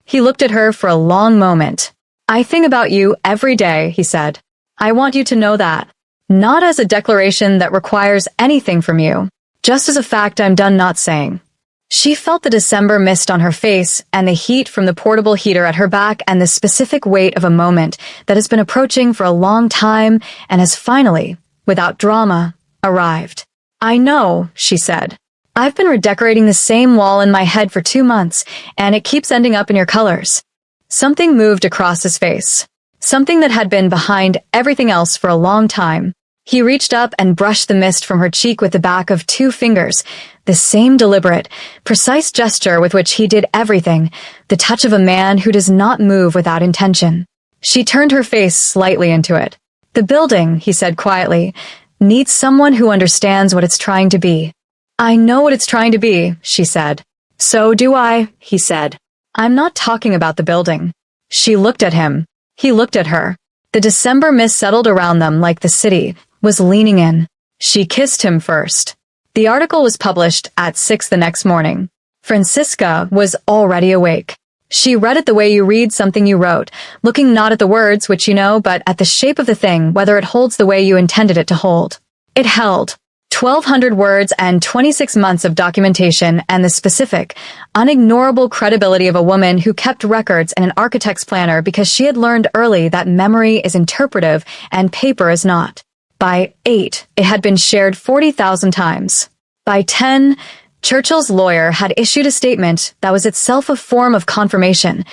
He looked at her for a long moment. I think about you every day, he said. I want you to know that. Not as a declaration that requires anything from you, just as a fact I'm done not saying. She felt the December mist on her face and the heat from the portable heater at her back and the specific weight of a moment that has been approaching for a long time and has finally, without drama, arrived. I know, she said. I've been redecorating the same wall in my head for 2 months, and it keeps ending up in your colors. Something moved across his face. Something that had been behind everything else for a long time. He reached up and brushed the mist from her cheek with the back of 2 fingers, the same deliberate, precise gesture with which he did everything, the touch of a man who does not move without intention. She turned her face slightly into it. The building, he said quietly, needs someone who understands what it's trying to be. I know what it's trying to be, she said. So do I, he said. I'm not talking about the building. She looked at him. He looked at her. The December mist settled around them like the city was leaning in. She kissed him first. The article was published at 6 the next morning. Francisca was already awake. She read it the way you read something you wrote, looking not at the words, which you know, but at the shape of the thing, whether it holds the way you intended it to hold. It held 1,200 words and 26 months of documentation and the specific, unignorable credibility of a woman who kept records in an architect's planner because she had learned early that memory is interpretive and paper is not. By 8, it had been shared 40,000 times. By 10, Churchill's lawyer had issued a statement that was itself a form of confirmation,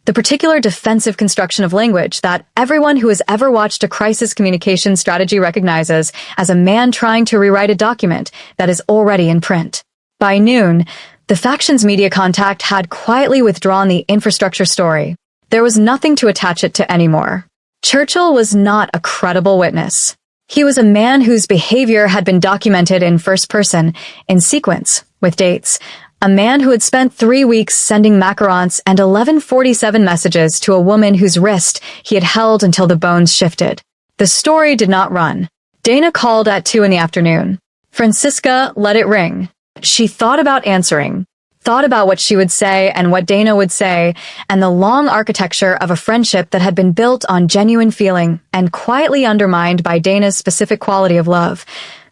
the particular defensive construction of language that everyone who has ever watched a crisis communication strategy recognizes as a man trying to rewrite a document that is already in print. By noon, the faction's media contact had quietly withdrawn the infrastructure story. There was nothing to attach it to anymore. Churchill was not a credible witness. He was a man whose behavior had been documented in first person, in sequence, with dates. A man who had spent 3 weeks sending macarons and 1147 messages to a woman whose wrist he had held until the bones shifted. The story did not run. Dana called at 2 in the afternoon. Francisca let it ring. She thought about answering, thought about what she would say and what Dana would say, and the long architecture of a friendship that had been built on genuine feeling and quietly undermined by Dana's specific quality of love.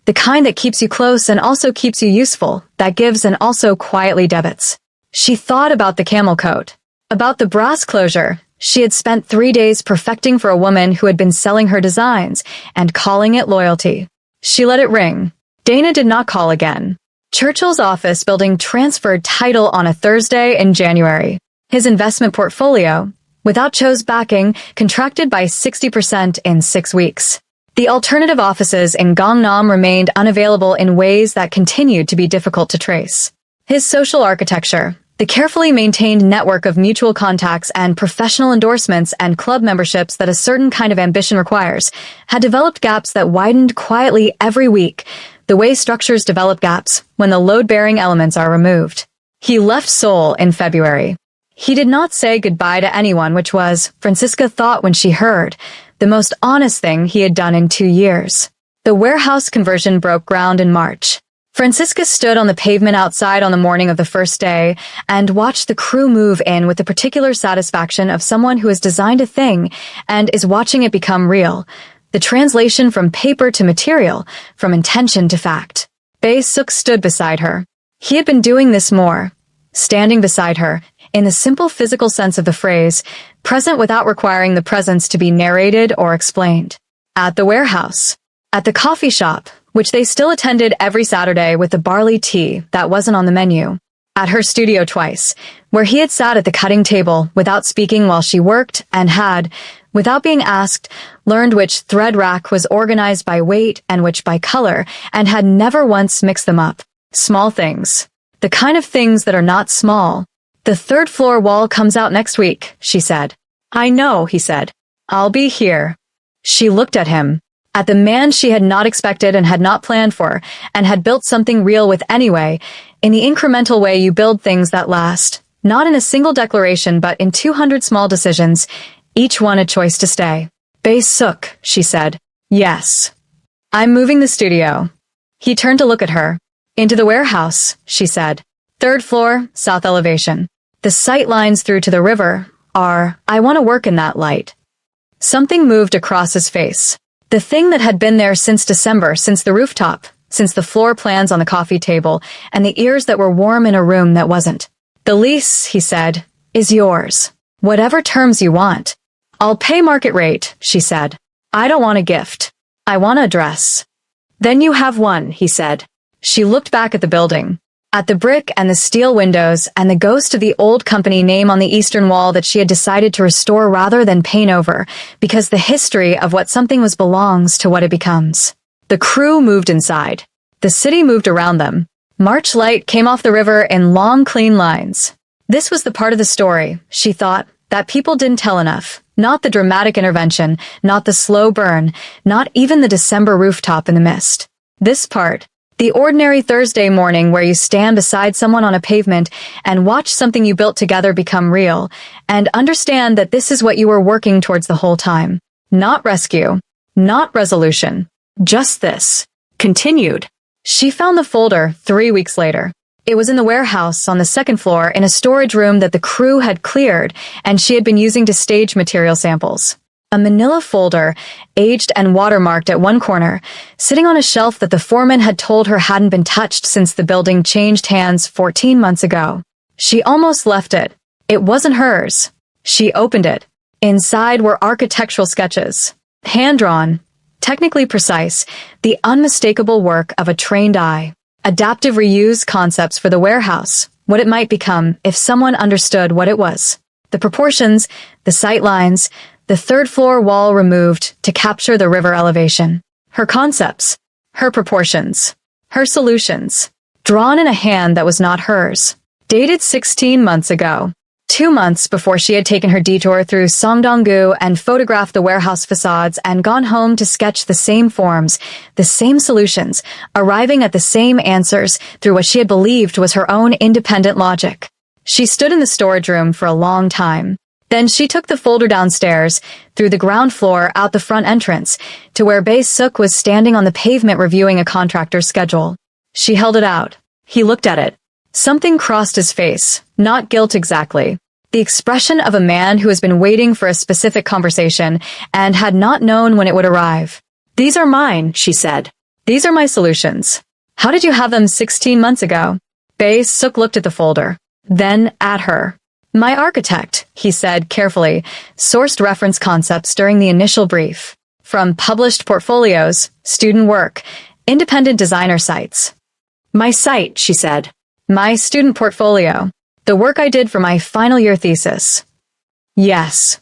The kind that keeps you close and also keeps you useful, that gives and also quietly debits. She thought about the camel coat, about the brass closure she had spent 3 days perfecting for a woman who had been selling her designs and calling it loyalty. She let it ring. Dana did not call again. Churchill's office building transferred title on a Thursday in January. His investment portfolio, without Cho's backing, contracted by 60% in 6 weeks. The alternative offices in Gangnam remained unavailable in ways that continued to be difficult to trace. His social architecture, the carefully maintained network of mutual contacts and professional endorsements and club memberships that a certain kind of ambition requires, had developed gaps that widened quietly every week, the way structures develop gaps when the load-bearing elements are removed. He left Seoul in February. He did not say goodbye to anyone, which was, Francisca thought when she heard, the most honest thing he had done in 2 years. The warehouse conversion broke ground in March. Francisca stood on the pavement outside on the morning of the first day and watched the crew move in with the particular satisfaction of someone who has designed a thing and is watching it become real. The translation from paper to material, from intention to fact. Bae Suk stood beside her. He had been doing this more. Standing beside her, in the simple physical sense of the phrase, present without requiring the presence to be narrated or explained. At the warehouse. At the coffee shop, which they still attended every Saturday with the barley tea that wasn't on the menu. At her studio twice, where he had sat at the cutting table without speaking while she worked and had, without being asked, learned which thread rack was organized by weight and which by color, and had never once mixed them up. Small things. The kind of things that are not small. The third-floor wall comes out next week, she said. I know, he said. I'll be here. She looked at him. at the man she had not expected and had not planned for, and had built something real with anyway, in the incremental way you build things that last, not in a single declaration but in 200 small decisions, each one a choice to stay. Bae-suk, she said. Yes. I'm moving the studio. He turned to look at her. Into the warehouse, she said. 3rd floor, south elevation. The sight lines through to the river are, I want to work in that light. Something moved across his face. The thing that had been there since December, since the rooftop, since the floor plans on the coffee table, and the ears that were warm in a room that wasn't. The lease, he said, is yours. Whatever terms you want. I'll pay market rate, she said. I don't want a gift. I want a dress. Then you have one, he said. She looked back at the building. At the brick and the steel windows and the ghost of the old company name on the eastern wall that she had decided to restore rather than paint over, because the history of what something was belongs to what it becomes. The crew moved inside. The city moved around them. March light came off the river in long, clean lines. This was the part of the story, she thought, that people didn't tell enough. Not the dramatic intervention, not the slow burn, not even the December rooftop in the mist. This part, the ordinary Thursday morning where you stand beside someone on a pavement and watch something you built together become real, and understand that this is what you were working towards the whole time. Not rescue, not resolution, just this. Continued. She found the folder 3 weeks later. It was in the warehouse on the 2nd floor in a storage room that the crew had cleared and she had been using to stage material samples. A manila folder, aged and watermarked at one corner, sitting on a shelf that the foreman had told her hadn't been touched since the building changed hands 14 months ago. She almost left it. It wasn't hers. She opened it. Inside were architectural sketches. Hand-drawn, technically precise, the unmistakable work of a trained eye. Adaptive reuse concepts for the warehouse, what it might become if someone understood what it was. The proportions, the sight lines, the 3rd floor wall removed to capture the river elevation. Her concepts, her proportions, her solutions, drawn in a hand that was not hers. Dated 16 months ago. 2 months before she had taken her detour through Songdong-gu and photographed the warehouse facades and gone home to sketch the same forms, the same solutions, arriving at the same answers through what she had believed was her own independent logic. She stood in the storage room for a long time. Then she took the folder downstairs, through the ground floor out the front entrance, to where Bae-suk was standing on the pavement reviewing a contractor's schedule. She held it out. He looked at it. Something crossed his face, not guilt exactly. The expression of a man who has been waiting for a specific conversation and had not known when it would arrive. These are mine, she said. These are my solutions. How did you have them 16 months ago? Bae-suk looked at the folder, then at her. My architect, he said carefully, sourced reference concepts during the initial brief. From published portfolios, student work, independent designer sites. My site, she said. My student portfolio. The work I did for my final year thesis. Yes.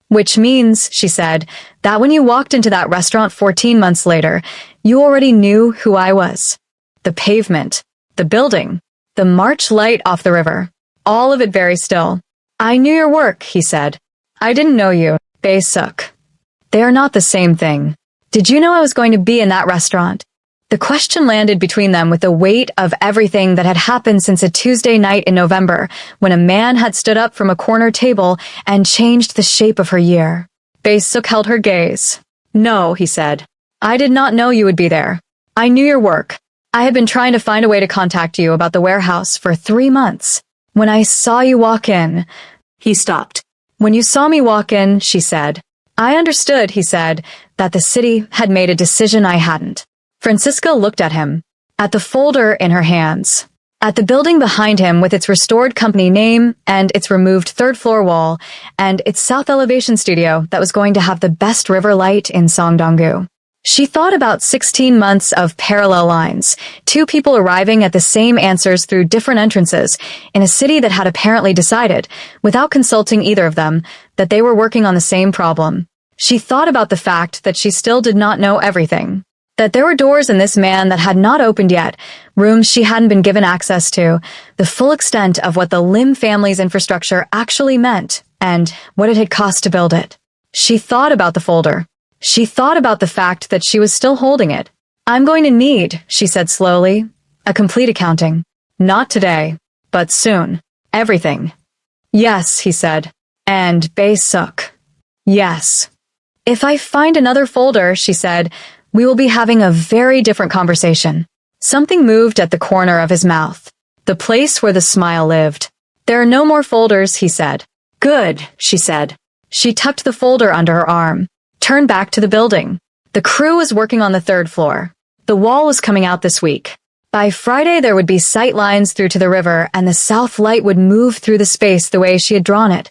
Which means, she said, that when you walked into that restaurant 14 months later, you already knew who I was. The pavement, the building, the March light off the river. All of it very still. I knew your work, he said. I didn't know you, Bae-suk. They are not the same thing. Did you know I was going to be in that restaurant? The question landed between them with the weight of everything that had happened since a Tuesday night in November, when a man had stood up from a corner table and changed the shape of her year. Bae-suk held her gaze. No, he said. I did not know you would be there. I knew your work. I had been trying to find a way to contact you about the warehouse for 3 months. When I saw you walk in, he stopped. When you saw me walk in, she said. I understood, he said, that the city had made a decision I hadn't. Francisca looked at him, at the folder in her hands, at the building behind him with its restored company name and its removed 3rd floor wall and its south elevation studio that was going to have the best river light in Songdong-gu. She thought about 16 months of parallel lines, 2 people arriving at the same answers through different entrances in a city that had apparently decided, without consulting either of them, that they were working on the same problem. She thought about the fact that she still did not know everything, that there were doors in this man that had not opened yet, rooms she hadn't been given access to, the full extent of what the Lim family's infrastructure actually meant, and what it had cost to build it. She thought about the folder. She thought about the fact that she was still holding it. I'm going to need, she said slowly, a complete accounting. Not today, but soon. Everything. Yes, he said. And Bae-suk. Yes. If I find another folder, she said, we will be having a very different conversation. Something moved at the corner of his mouth. The place where the smile lived. There are no more folders, he said. Good, she said. She tucked the folder under her arm, turned back to the building. The crew was working on the 3rd floor. The wall was coming out this week. By Friday, there would be sight lines through to the river, and the south light would move through the space the way she had drawn it.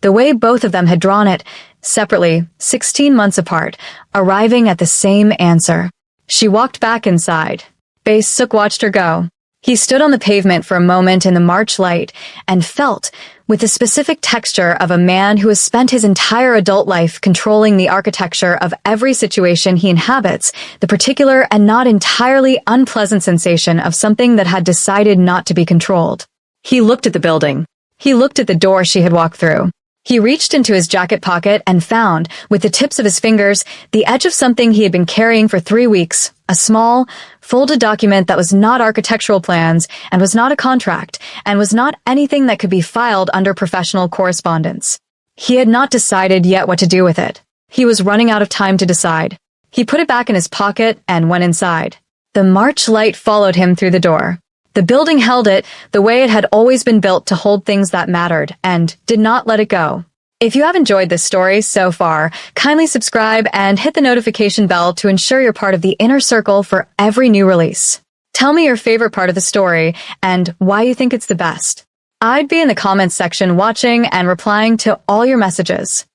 The way both of them had drawn it, separately, 16 months apart, arriving at the same answer. She walked back inside. Bae-suk watched her go. He stood on the pavement for a moment in the March light and felt, with the specific texture of a man who has spent his entire adult life controlling the architecture of every situation he inhabits, the particular and not entirely unpleasant sensation of something that had decided not to be controlled. He looked at the building. He looked at the door she had walked through. He reached into his jacket pocket and found, with the tips of his fingers, the edge of something he had been carrying for 3 weeks, a small, folded document that was not architectural plans, and was not a contract, and was not anything that could be filed under professional correspondence. He had not decided yet what to do with it. He was running out of time to decide. He put it back in his pocket and went inside. The March light followed him through the door. The building held it the way it had always been built to hold things that mattered, and did not let it go. If you have enjoyed this story so far, kindly subscribe and hit the notification bell to ensure you're part of the inner circle for every new release. Tell me your favorite part of the story and why you think it's the best. I'd be in the comments section watching and replying to all your messages.